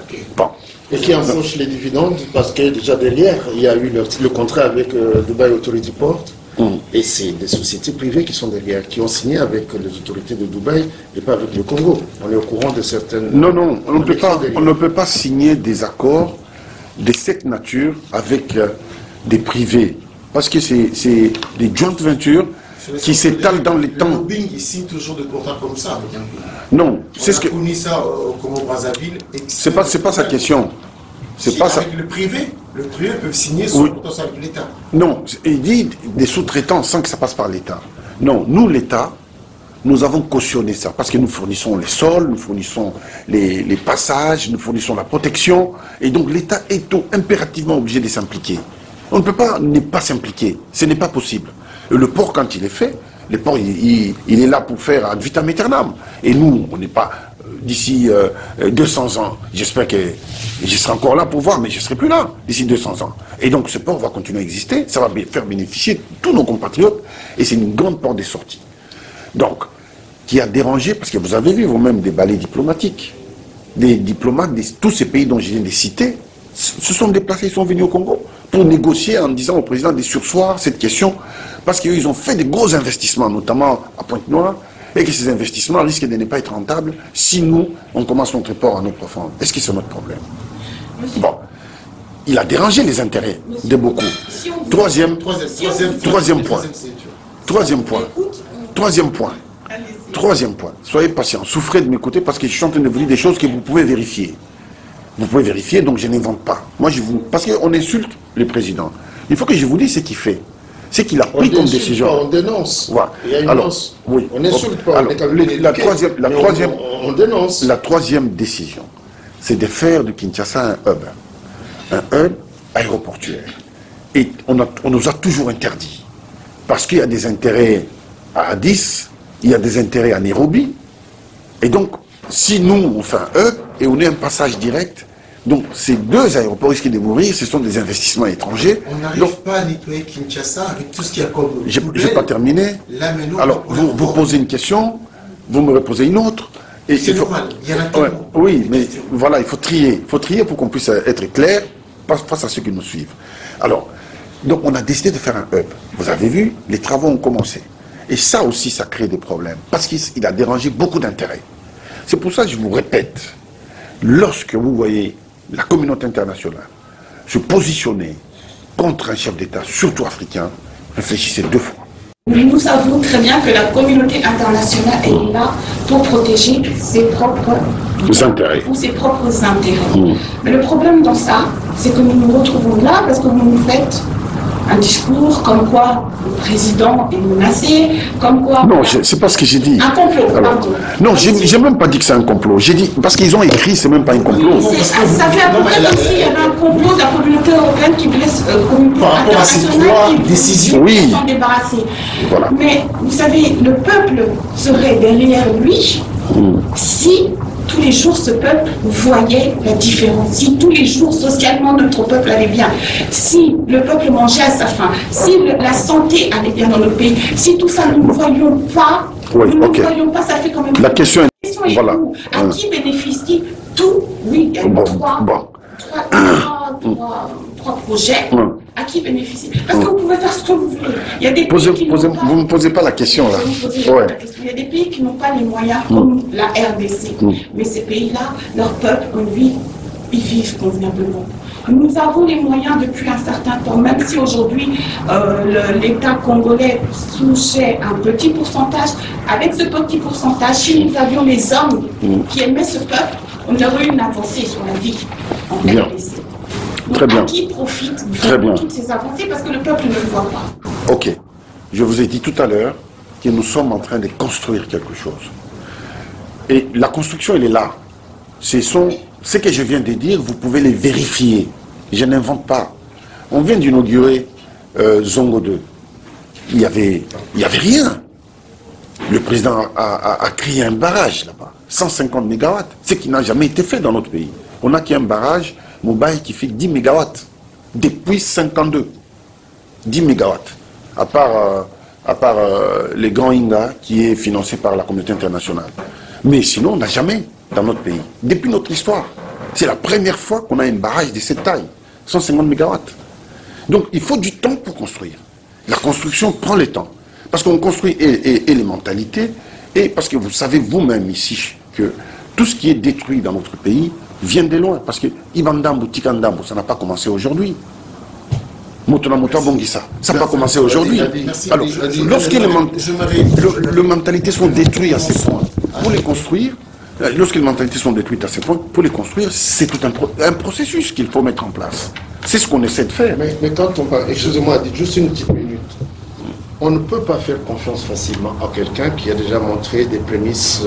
Okay. Bon. Et qui empoche les dividendes, parce que déjà derrière, il y a eu le contrat avec Dubai Authority Port. Et c'est des sociétés privées qui sont derrière, qui ont signé avec les autorités de Dubaï et pas avec le Congo. On est au courant de certaines... Non, non, on ne peut pas signer des accords de cette nature avec des privés. Parce que c'est des joint ventures qui s'étalent dans les temps. Le lobbying, il signe toujours des contrats comme ça. Non, c'est ce que... On a connu ça au Congo-Brazzaville. C'est pas sa question. C'est pas ça. Avec le privé peut signer sous potentiel de l'État. Non, il dit des sous-traitants sans que ça passe par l'État. Non, nous, l'État, nous avons cautionné ça parce que nous fournissons les sols, nous fournissons les passages, nous fournissons la protection. Et donc l'État est impérativement obligé de s'impliquer. On ne peut pas ne pas s'impliquer. Ce n'est pas possible. Et le port, quand il est fait, le port, il est là pour faire ad vitam aeternam. Et nous, on n'est pas... D'ici 200 ans, j'espère que je serai encore là pour voir, mais je ne serai plus là d'ici 200 ans. Et donc ce port va continuer à exister, ça va faire bénéficier tous nos compatriotes, et c'est une grande porte de sortie. Donc, qui a dérangé, parce que vous avez vu vous-même des balais diplomatiques, des diplomates de tous ces pays dont je viens de citer, se sont déplacés, ils sont venus au Congo pour négocier en disant au président de surseoir cette question, parce qu'ils ont fait de gros investissements, notamment à Pointe-Noire, et que ces investissements risquent de ne pas être rentables si nous, on commence notre port en eau profonde. Est-ce que c'est notre problème? Bon, il a dérangé les intérêts de beaucoup. Troisième point. Soyez patient, souffrez de m'écouter parce que je suis en train de vous dire des choses que vous pouvez vérifier. Vous pouvez vérifier, donc je n'invente pas. Moi, parce qu'on insulte le président. Il faut que je vous dise ce qu'il fait. C'est qu'il a pris comme décision. On dénonce. Voilà. Il y a une nuance. Oui. On n'insulte pas. Alors, on dénonce. La troisième décision, c'est de faire de Kinshasa un hub aéroportuaire. Et on nous a toujours interdit. Parce qu'il y a des intérêts à Addis, il y a des intérêts à Nairobi. Et donc, si nous, on fait un hub et on a un passage direct, donc ces deux aéroports risquent de mourir, ce sont des investissements étrangers. On n'arrive pas à nettoyer Kinshasa avec tout ce qu'il y a comme... Je n'ai pas terminé. Là, alors, vous posez une question, vous me reposez une autre, Et c'est normal, il y en a tellement. Oui, mais voilà, il faut trier. Il faut trier pour qu'on puisse être clair face à ceux qui nous suivent. Alors, donc on a décidé de faire un hub. Vous avez vu, les travaux ont commencé. Et ça aussi, ça crée des problèmes. Parce qu'il a dérangé beaucoup d'intérêts. C'est pour ça que je vous répète, lorsque vous voyez la communauté internationale se positionner contre un chef d'État, surtout africain, réfléchissez 2 fois. Mais nous savons très bien que la communauté internationale est là pour protéger ses propres intérêts. Ou ses propres intérêts. Mais le problème dans ça, c'est que nous nous retrouvons là parce que vous nous faites un discours comme quoi le président est menacé, comme quoi... Non, c'est pas ce que j'ai dit. Un complot, alors, non, j'ai même pas dit que c'est un complot. J'ai dit, parce qu'ils ont écrit, c'est même pas un complot. Ça fait à peu près comme s'il y avait un complot de la communauté européenne qui voulait communauté internationale qui décisions s'en débarrasser. Voilà. Mais vous savez, le peuple serait derrière lui si tous les jours ce peuple voyait la différence, si tous les jours socialement notre peuple allait bien, si le peuple mangeait à sa faim, si la santé allait bien dans notre pays, si tout ça nous ne voyons pas, voyons pas, ça fait quand même... La question est voilà. À qui bénéficie tout? Oui, il y a trois projets. À qui bénéficie? Parce que vous pouvez faire ce que vous voulez. Il y a des pays qui vous ne me posez pas la question là. Il y a des pays qui n'ont pas les moyens comme la RDC. Mais ces pays-là, leur peuple, ils vivent convenablement. Nous avons les moyens depuis un certain temps, même si aujourd'hui l'État congolais touchait un petit pourcentage. Avec ce petit pourcentage, si nous avions les hommes qui aimaient ce peuple, on aurait eu une avancée sur la vie en RDC. Très bien. À qui profite toutes ces avancées parce que le peuple ne le voit pas. Ok. Je vous ai dit tout à l'heure que nous sommes en train de construire quelque chose. Et la construction, elle est là. Ce que je viens de dire, vous pouvez les vérifier. Je n'invente pas. On vient d'inaugurer Zongo 2. Il n'y avait rien. Le président a créé un barrage là-bas. 150 mégawatts. Ce qui n'a jamais été fait dans notre pays. On a créé un barrage Mobile qui fait 10 mégawatts depuis 52. 10 mégawatts. À part les grands Inga qui est financé par la communauté internationale. Mais sinon, on n'a jamais dans notre pays. Depuis notre histoire. C'est la première fois qu'on a un barrage de cette taille. 150 mégawatts. Donc il faut du temps pour construire. La construction prend le temps. Parce qu'on construit et les mentalités, et parce que vous savez vous-même ici que tout ce qui est détruit dans notre pays vient de loin. Parce que Ibandambo, Tikandambo, ça n'a pas commencé aujourd'hui. Motona Bongissa, ça n'a pas commencé aujourd'hui. Alors, lorsque les mentalités sont détruites à ce point, pour les construire, lorsque les mentalités sont détruites à ce point, pour les construire, c'est tout un processus qu'il faut mettre en place. C'est ce qu'on essaie de faire. Mais quand on parle, excusez-moi, dites juste une petite minute. On ne peut pas faire confiance facilement à quelqu'un qui a déjà montré des prémices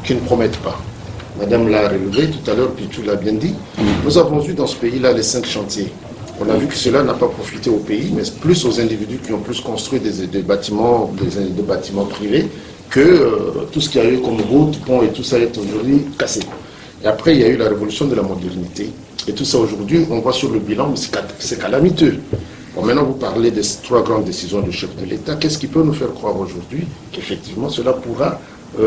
qui ne promettent pas. Madame l'a relevé tout à l'heure, puis tu l'as bien dit. Nous avons vu dans ce pays-là les 5 chantiers. On a vu que cela n'a pas profité au pays, mais plus aux individus qui ont plus construit des bâtiments privés que tout ce qu'il y a eu comme route, pont et tout ça est aujourd'hui cassé. Et après, il y a eu la révolution de la modernité. Et tout ça aujourd'hui, on voit sur le bilan, mais c'est calamiteux. Bon, maintenant, vous parlez des 3 grandes décisions du chef de l'État. Qu'est-ce qui peut nous faire croire aujourd'hui qu'effectivement cela pourra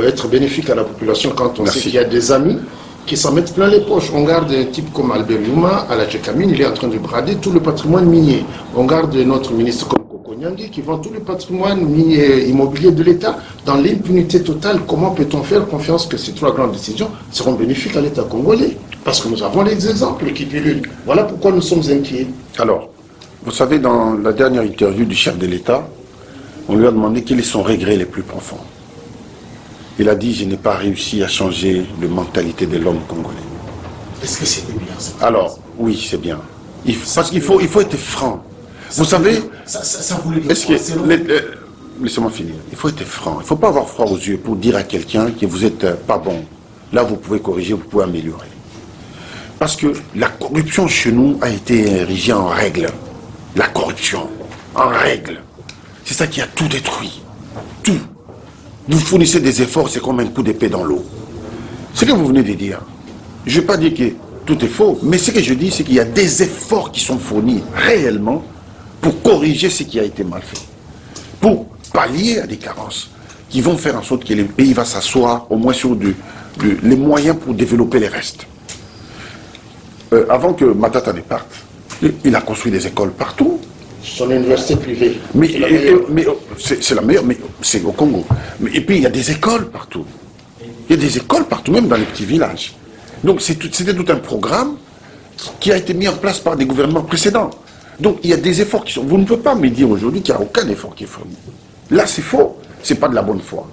être bénéfique à la population quand on sait qu'il y a des amis qui s'en mettent plein les poches. On garde un type comme Albert Yuma à la Tchékamine, il est en train de brader tout le patrimoine minier. On garde notre ministre comme Koko Nyangi qui vend tout le patrimoine minier immobilier de l'État dans l'impunité totale. Comment peut-on faire confiance que ces 3 grandes décisions seront bénéfiques à l'État congolais? Parce que nous avons les exemples qui pullulent. Voilà pourquoi nous sommes inquiets. Alors, vous savez, dans la dernière interview du chef de l'État, on lui a demandé quels sont ses regrets les plus profonds. Il a dit, je n'ai pas réussi à changer la mentalité de l'homme congolais. Est-ce que c'était bien ça? Alors, oui, c'est bien. Parce qu'il faut être franc. Vous savez, ça voulait dire laissez-moi finir. Il faut être franc. Il ne faut pas avoir froid aux yeux pour dire à quelqu'un que vous n'êtes pas bon. Là, vous pouvez corriger, vous pouvez améliorer. Parce que la corruption chez nous a été érigée en règle. La corruption, en règle. C'est ça qui a tout détruit. Tout. Vous fournissez des efforts, c'est comme un coup d'épée dans l'eau. Ce que vous venez de dire, je ne vais pas dire que tout est faux, mais ce que je dis, c'est qu'il y a des efforts qui sont fournis réellement pour corriger ce qui a été mal fait. Pour pallier à des carences. qui vont faire en sorte que le pays va s'asseoir au moins sur les moyens pour développer les restes. Avant que Matata ne parte, il a construit des écoles partout. Son université privée. Mais c'est la meilleure, mais c'est au Congo. Et puis il y a des écoles partout. Il y a des écoles partout, même dans les petits villages. Donc c'était tout un programme qui a été mis en place par des gouvernements précédents. Donc il y a des efforts qui sont... Vous ne pouvez pas me dire aujourd'hui qu'il n'y a aucun effort qui est fourni. Là c'est faux, c'est pas de la bonne foi.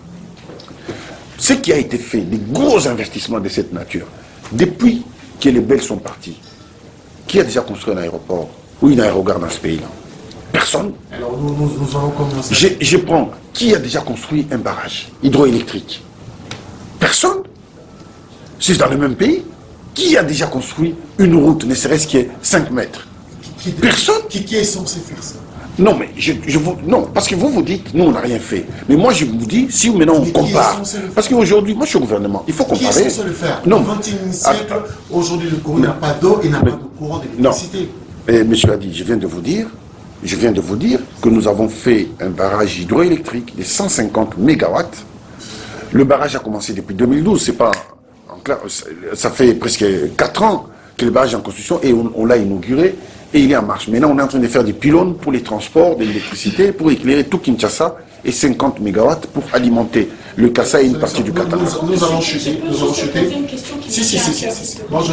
Ce qui a été fait, des gros investissements de cette nature, depuis que les Belges sont partis, qui a déjà construit un aéroport ou une aérogare dans ce pays-là? Personne. Alors nous allons commencer. Je prends, qui a déjà construit un barrage hydroélectrique? Personne. C'est dans le même pays. Qui a déjà construit une route, ne serait-ce que 5 mètres? Personne. Qui est censé faire ça? Non, mais non, parce que vous dites, nous on n'a rien fait. Mais moi je vous dis, si maintenant on compare, parce qu'aujourd'hui, moi je suis au gouvernement, il faut comparer. Qui est censé le faire? Non. Au XXIe siècle, aujourd'hui le Congo n'a pas d'eau et n'a pas de courant d'électricité. Non. Monsieur a dit, je viens de vous dire que nous avons fait un barrage hydroélectrique de 150 mégawatts. Le barrage a commencé depuis 2012, c'est pas en clair, ça fait presque 4 ans que le barrage est en construction et on l'a inauguré et il est en marche. Maintenant, on est en train de faire des pylônes pour les transports de l'électricité, pour éclairer tout Kinshasa et 50 mégawatts pour alimenter le Kassa et une partie du Katanga. Nous allons chuter. Si. Moi,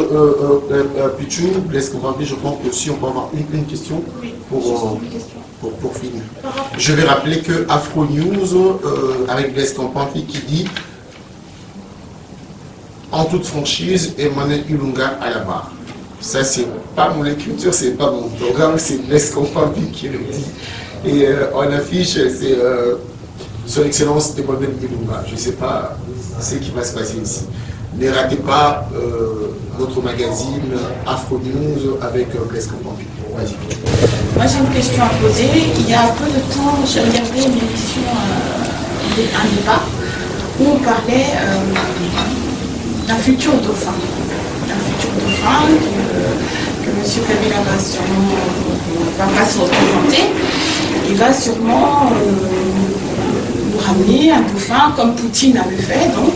Pichou, Blaise Compaoré, je pense que si on peut avoir une question pour finir. Je vais rappeler que Afro News, avec Blaise Compaoré, qui dit en toute franchise, Emmanuel Ilunga à la barre. Ça, c'est pas mon écriture, c'est pas mon programme, c'est Blaise Compaoré qui le dit. Et en affiche, c'est Son Excellence Emmanuel Ilunga. Je ne sais pas ce qui va se passer ici. Ne ratez pas notre magazine Afro News avec Blaise Compaoré. Vas-y. Moi j'ai une question à poser. Il y a peu de temps, j'ai regardé une émission, un débat, où on parlait d'un futur dauphin. D'un futur dauphin que M. Kabila va sûrement va se représenter. Il va sûrement nous ramener un dauphin comme Poutine avait fait. Donc,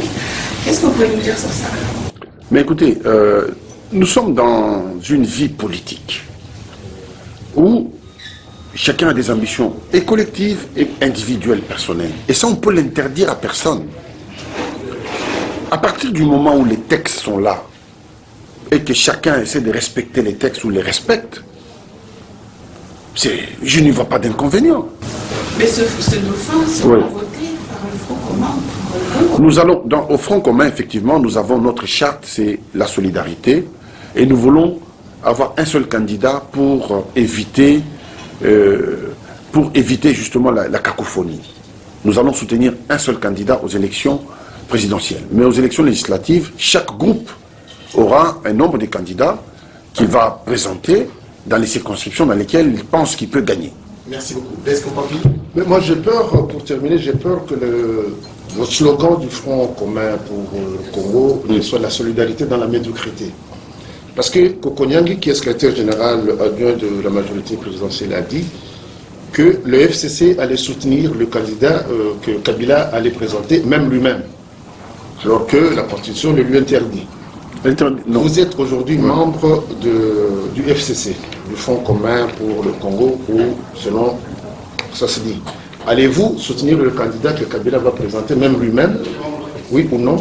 qu'est-ce que vous pouvez nous dire sur ça? Mais écoutez, nous sommes dans une vie politique où chacun a des ambitions et collectives et individuelles personnelles. Et ça, on peut l'interdire à personne. À partir du moment où les textes sont là et que chacun essaie de respecter les textes ou les respecte, je n'y vois pas d'inconvénient. Mais ce dauphin sera voté par le Front commun. Nous allons, au Front commun, effectivement, nous avons notre charte, c'est la solidarité. Et nous voulons avoir un seul candidat pour éviter justement la cacophonie. Nous allons soutenir un seul candidat aux élections présidentielles. Mais aux élections législatives, chaque groupe aura un nombre de candidats qu'il va présenter dans les circonscriptions dans lesquelles il pense qu'il peut gagner. Merci beaucoup. Blaise Compaoré. Mais moi j'ai peur, pour terminer, j'ai peur que le slogan du Front commun pour le Congo soit la solidarité dans la médiocrité. Parce que Kokonyangi, qui est secrétaire général adjoint de la majorité présidentielle, a dit que le FCC allait soutenir le candidat que Kabila allait présenter, même lui-même, alors que la Constitution le lui interdit. Non. Vous êtes aujourd'hui membre du FCC, du Front commun pour le Congo, où, selon ça se dit, allez-vous soutenir le candidat que Kabila va présenter, même lui-même, oui ou non,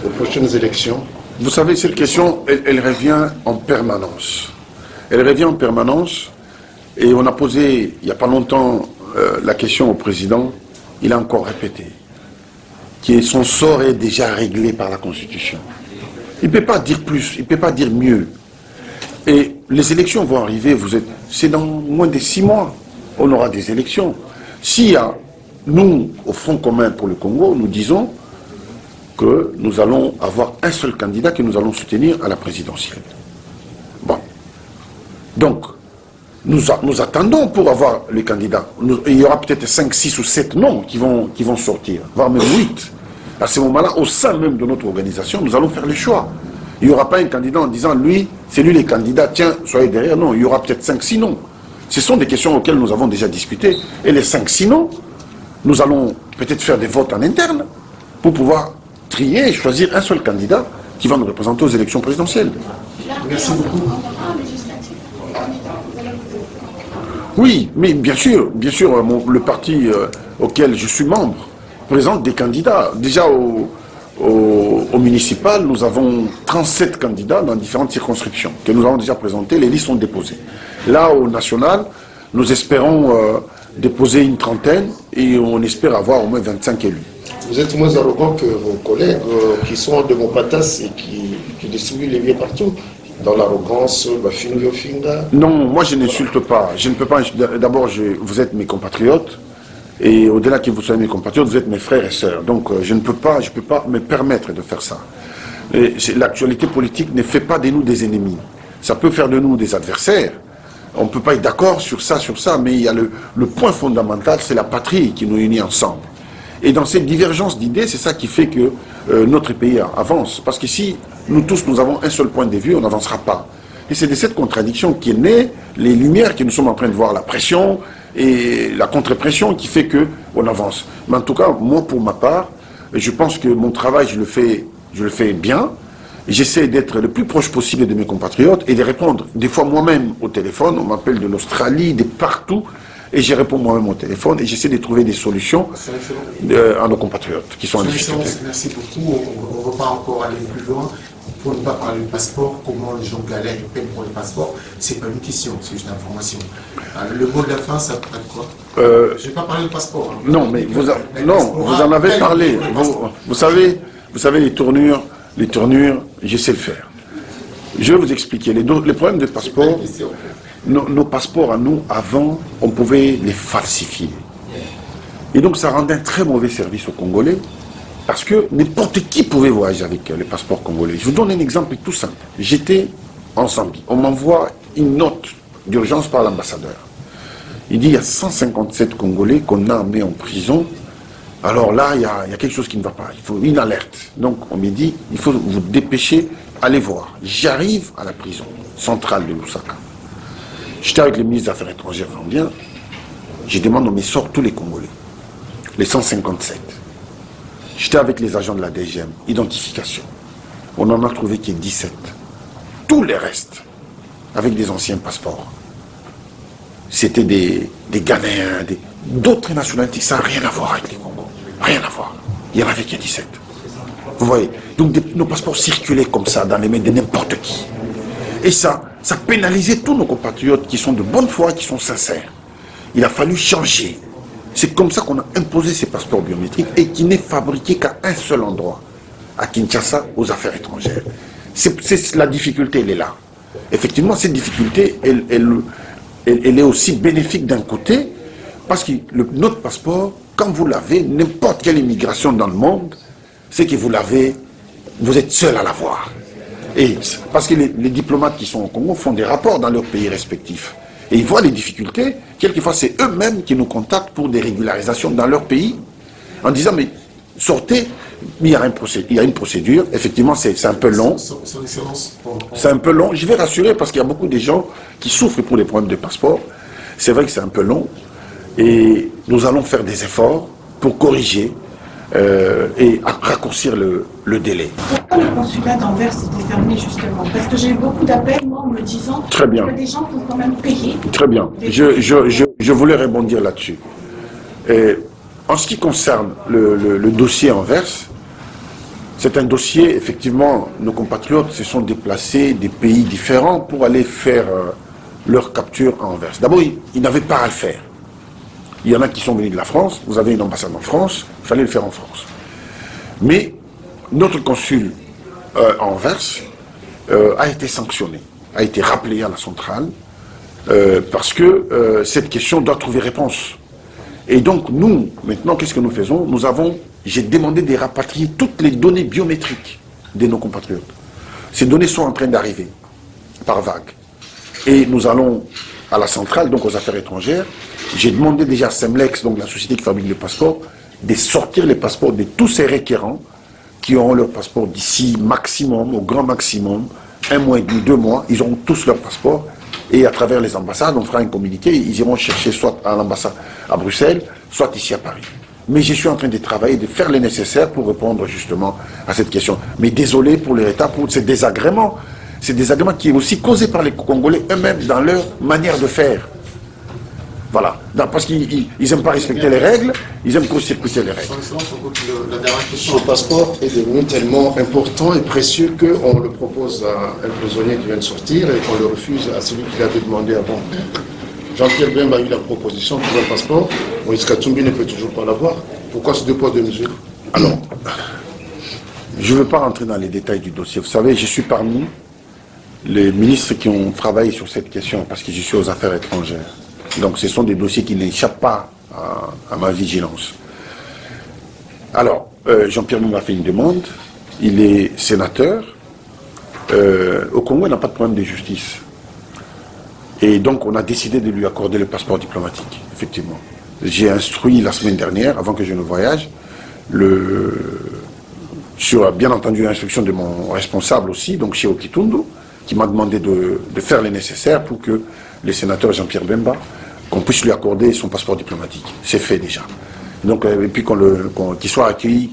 aux prochaines élections? Vous savez, cette question, elle revient en permanence. Elle revient en permanence, et on a posé, il n'y a pas longtemps, la question au président, il a encore répété, que son sort est déjà réglé par la Constitution. Il ne peut pas dire plus, il ne peut pas dire mieux. Et les élections vont arriver, c'est dans moins de 6 mois, on aura des élections. S'il y a, nous, au Front commun pour le Congo, nous disons que nous allons avoir un seul candidat que nous allons soutenir à la présidentielle. Bon. Donc, nous attendons pour avoir les candidats. Il y aura peut-être 5, 6 ou 7 noms qui vont sortir, voire même 8. À ce moment-là, au sein même de notre organisation, nous allons faire le choix. Il n'y aura pas un candidat en disant, lui, c'est lui les candidats, tiens, soyez derrière. Non, il y aura peut-être 5, 6 noms. Ce sont des questions auxquelles nous avons déjà discuté. Et les 5, 6 noms, nous allons peut-être faire des votes en interne pour pouvoir trier et choisir un seul candidat qui va nous représenter aux élections présidentielles. Merci beaucoup. Oui, mais bien sûr, le parti auquel je suis membre présente des candidats. Déjà au municipal, nous avons 37 candidats dans différentes circonscriptions que nous avons déjà présentés, les listes sont déposées. Là, au national, nous espérons déposer une trentaine et on espère avoir au moins 25 élus. Vous êtes moins arrogant que vos collègues qui sont de mon patas et qui distribuent les billets partout. Dans l'arrogance, finga. Non, moi je n'insulte pas. Je ne peux pas. D'abord, vous êtes mes compatriotes. Et au-delà que vous soyez mes compatriotes, vous êtes mes frères et sœurs. Donc je ne peux pas me permettre de faire ça. L'actualité politique ne fait pas de nous des ennemis. Ça peut faire de nous des adversaires. On ne peut pas être d'accord sur ça, mais il y a le point fondamental, c'est la patrie qui nous unit ensemble. Et dans cette divergence d'idées, c'est ça qui fait que notre pays avance. Parce qu'ici, nous tous, nous avons un seul point de vue, on n'avancera pas. Et c'est de cette contradiction qui est née les lumières que nous sommes en train de voir, la pression et la contre-pression qui fait qu'on avance. Mais en tout cas, moi, pour ma part, je pense que mon travail, je le fais bien. J'essaie d'être le plus proche possible de mes compatriotes et de répondre. Des fois, moi-même, au téléphone, on m'appelle de l'Australie, de partout. Et je réponds moi-même au téléphone et j'essaie de trouver des solutions à nos compatriotes qui sont en difficulté. Merci beaucoup. On ne va pas encore aller plus loin. Pour ne pas parler du passeport, comment les gens galèrent et payent pour les passeports, c'est pas une question, c'est juste une information. Le mot de la fin, ça peut être quoi? Je ne vais pas parler de passeport. Hein. Non, mais vous en avez parlé. Vous savez les tournures, je sais le faire. Je vais vous expliquer. Les problèmes de passeport, nos passeports à nous, avant, on pouvait les falsifier. Et donc ça rendait un très mauvais service aux Congolais, parce que n'importe qui pouvait voyager avec les passeports congolais. Je vous donne un exemple tout simple. J'étais en Zambie. On m'envoie une note d'urgence par l'ambassadeur. Il dit il y a 157 Congolais qu'on a amenés en prison. Alors là, il y a quelque chose qui ne va pas. Il faut une alerte. Donc on me dit, il faut vous dépêcher, allez voir. J'arrive à la prison centrale de Lusaka. J'étais avec le ministre des Affaires étrangères zambien. Je demande, on me sort tous les Congolais. Les 157. J'étais avec les agents de la DGM, identification. On en a trouvé qu'il y a 17. Tous les restes, avec des anciens passeports. C'était des Ghanéens, d'autres nationalités. Ça n'a rien à voir avec les Congos. Rien à voir. Il y en avait qu'il y a 17. Vous voyez? Donc nos passeports circulaient comme ça dans les mains de n'importe qui. Et ça pénalisait tous nos compatriotes qui sont de bonne foi, qui sont sincères. Il a fallu changer. C'est comme ça qu'on a imposé ces passeports biométriques et qui n'est fabriqué qu'à un seul endroit, à Kinshasa, aux affaires étrangères. La difficulté, elle est là. Effectivement, cette difficulté, elle est aussi bénéfique d'un côté, parce que notre passeport, quand vous l'avez, n'importe quelle immigration dans le monde, c'est que vous l'avez, vous êtes seul à l'avoir. Et parce que les diplomates qui sont au Congo font des rapports dans leurs pays respectifs. Et ils voient les difficultés. Quelquefois, c'est eux-mêmes qui nous contactent pour des régularisations dans leur pays, en disant, mais sortez, il y a une procédure. Effectivement, c'est un peu long. C'est un peu long. Je vais rassurer, parce qu'il y a beaucoup de gens qui souffrent pour les problèmes de passeport. C'est vrai que c'est un peu long. Et nous allons faire des efforts pour corriger et raccourcir le délai. Pourquoi le consulat d'Anvers était fermé justement? Parce que j'ai eu beaucoup d'appels, moi, en me disant Très bien. que des gens peuvent quand même payer. Très bien. Je voulais rebondir là-dessus. En ce qui concerne le dossier Anvers, c'est un dossier, effectivement, nos compatriotes se sont déplacés des pays différents pour aller faire leur capture à Anvers. D'abord, ils n'avaient pas à le faire. Il y en a qui sont venus de la France, vous avez une ambassade en France, il fallait le faire en France. Mais notre consul à Anvers a été sanctionné, a été rappelé à la centrale, parce que cette question doit trouver réponse. Et donc nous, maintenant, qu'est-ce que nous faisons? J'ai demandé de rapatrier toutes les données biométriques de nos compatriotes. Ces données sont en train d'arriver, par vague. Et nous allons à la centrale, donc aux affaires étrangères. J'ai demandé déjà à Semlex, donc la société qui fabrique les passeports, de sortir les passeports de tous ces requérants qui auront leur passeport d'ici maximum, au grand maximum, 1 mois et demi, 2 mois, ils auront tous leur passeport. Et à travers les ambassades, on fera un communiqué, ils iront chercher soit à l'ambassade à Bruxelles, soit ici à Paris. Mais je suis en train de travailler, de faire le nécessaire pour répondre justement à cette question. Mais désolé pour l'État, pour ces désagréments. C'est des désagréments qui est aussi causé par les Congolais eux-mêmes dans leur manière de faire. Voilà. Parce qu'ils n'aiment pas respecter les règles, ils aiment court-circuiter les règles. Ce passeport est devenu tellement important et précieux qu'on le propose à un prisonnier qui vient de sortir et qu'on le refuse à celui qui l'avait demandé avant. Jean-Pierre Bemba a eu la proposition pour un passeport, Moïse Katumbi ne peut toujours pas l'avoir. Pourquoi ce deux poids, deux mesures? Alors, je ne veux pas rentrer dans les détails du dossier. Vous savez, je suis parmi les ministres qui ont travaillé sur cette question parce que je suis aux affaires étrangères. Donc ce sont des dossiers qui n'échappent pas à ma vigilance. Alors, Jean-Pierre m'a fait une demande. Il est sénateur. Au Congo, il n'a pas de problème de justice. Et donc, on a décidé de lui accorder le passeport diplomatique, effectivement. J'ai instruit la semaine dernière, avant que je ne voyage, sur bien entendu l'instruction de mon responsable aussi, donc chez Okitundu, qui m'a demandé de faire le nécessaire pour que le sénateur Jean-Pierre Bemba, qu'on puisse lui accorder son passeport diplomatique. C'est fait déjà. Donc, et puis qu'il soit accueilli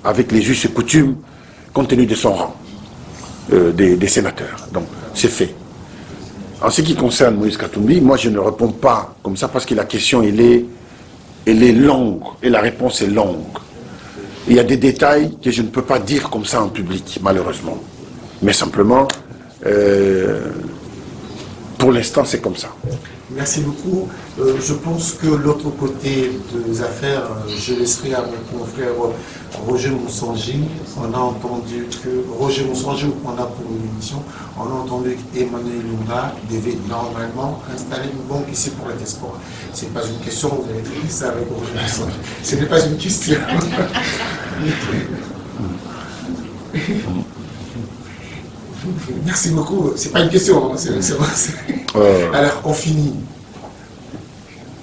avec les us et coutumes, compte tenu de son rang des sénateurs. Donc, c'est fait. En ce qui concerne Moïse Katumbi, moi je ne réponds pas comme ça parce que la question elle est longue et la réponse est longue. Il y a des détails que je ne peux pas dire comme ça en public, malheureusement. Mais simplement, pour l'instant c'est comme ça. Merci beaucoup. Je pense que l'autre côté des affaires, je laisserai à mon confrère Roger Moussangi. On a entendu que Roger Moussangi, on a pour une émission, on a entendu qu'Emmanuel Lunga devait normalement installer une banque ici pour la diaspora. Ce n'est pas une question, vous avez dit ça avec Roger Moussangi. Ce n'est pas une question. Merci beaucoup. C'est pas une question. Hein. Alors, on finit.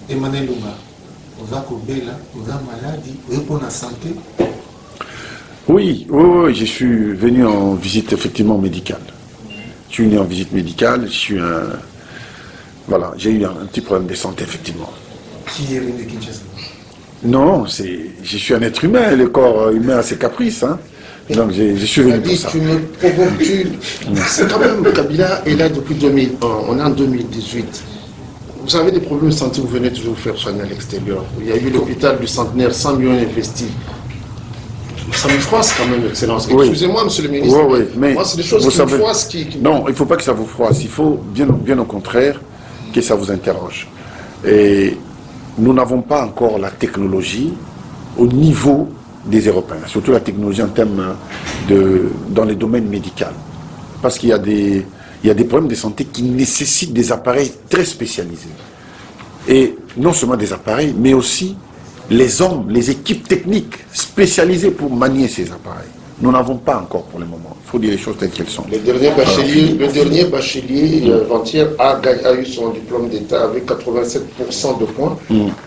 Emmanuel Lunga, on va maladie, on a santé. Oui, je suis venu en visite effectivement médicale. Je suis venu en visite médicale. Voilà, j'ai eu un petit problème de santé effectivement. Qui est venu de Kinshasa? Non, je suis un être humain. Le corps humain a ses caprices. Hein. Donc je suis venu pour ça. Tu me provoques. C'est quand même, Kabila est là depuis 2001. On est en 2018. Vous avez des problèmes de santé, vous venez toujours faire soigner à l'extérieur. Il y a eu l'hôpital du Centenaire, 100 millions investis. Ça me froisse quand même, Excellence. Oui. Excusez-moi, Monsieur le ministre. Oui, mais moi, c'est des choses qui me froissent. Non, il ne faut pas que ça vous froisse. Il faut, bien au contraire, que ça vous interroge. Et nous n'avons pas encore la technologie au niveau des Européens, surtout la technologie en termes dans les domaines médicaux. Parce qu'il y a des problèmes de santé qui nécessitent des appareils très spécialisés. Et non seulement des appareils, mais aussi les hommes, les équipes techniques spécialisées pour manier ces appareils. Nous n'avons pas encore pour le moment. Il faut dire les choses telles qu'elles sont. Le dernier bachelier avant-hier a eu son diplôme d'État avec 87% de points.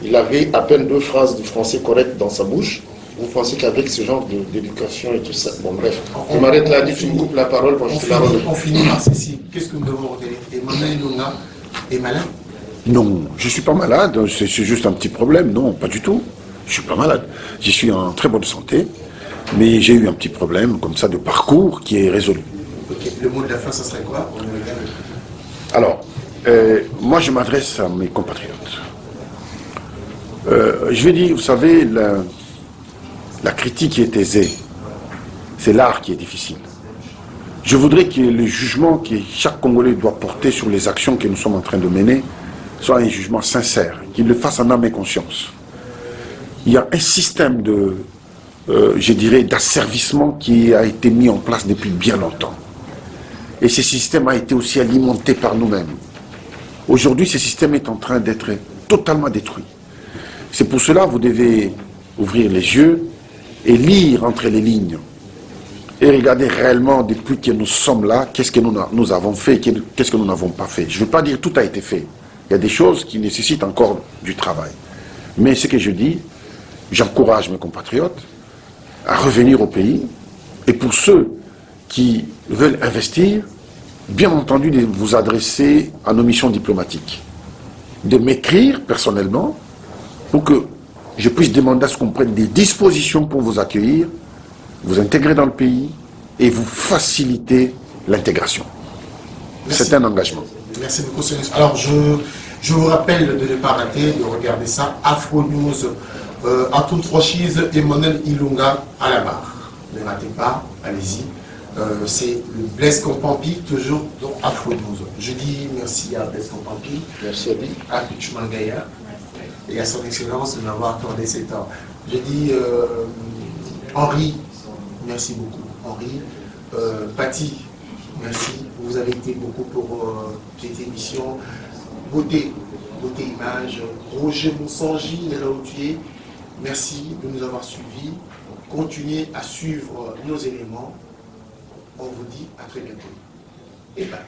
Il avait à peine 2 phrases de français correctes dans sa bouche. Vous pensez qu'avec ce genre d'éducation et tout ça, bon bref, je m'arrête là, tu me coupes la parole pour je te la redonne. On finit par ceci. Qu'est-ce que nous devons retenir? Emmanuel Lunga est malade? Non, je ne suis pas malade, c'est juste un petit problème. Non, pas du tout. Je ne suis pas malade. Je suis en très bonne santé, mais j'ai eu un petit problème comme ça de parcours qui est résolu. Okay. Le mot de la fin, ça serait quoi? Alors, moi je m'adresse à mes compatriotes. Je vais dire, vous savez, la critique est aisée, c'est l'art qui est difficile. Je voudrais que le jugement que chaque Congolais doit porter sur les actions que nous sommes en train de mener soit un jugement sincère, qu'il le fasse en âme et conscience. Il y a un système je dirais, d'asservissement qui a été mis en place depuis bien longtemps. Et ce système a été aussi alimenté par nous-mêmes. Aujourd'hui, ce système est en train d'être totalement détruit. C'est pour cela que vous devez ouvrir les yeux et lire entre les lignes et regarder réellement depuis que nous sommes là, qu'est-ce que nous avons fait, qu'est-ce que nous n'avons pas fait. Je ne veux pas dire que tout a été fait. Il y a des choses qui nécessitent encore du travail. Mais ce que je dis, j'encourage mes compatriotes à revenir au pays. Et pour ceux qui veulent investir, bien entendu, de vous adresser à nos missions diplomatiques. De m'écrire personnellement pour que je puisse demander à ce qu'on prenne des dispositions pour vous accueillir, vous intégrer dans le pays et vous faciliter l'intégration. C'est un engagement. Merci beaucoup, Seigneur. Alors, je vous rappelle de ne pas rater, de regarder ça. Afro News, en toute franchise, Emmanuel Ilunga à la barre. Ne ratez pas, allez-y. C'est le Blaise Compaoré, toujours dans Afro News. Je dis merci à Blaise Compaoré, Merci à lui. à Kuchman Gaïa et à son excellence de m'avoir accordé ces temps. Je dis Henri, merci beaucoup. Henri, Patty, merci. Vous avez été beaucoup pour cette émission. Beauté Image, Roger Monsangi, il est là où tu es. Merci de nous avoir suivis. Continuez à suivre nos éléments. On vous dit à très bientôt. Et bye.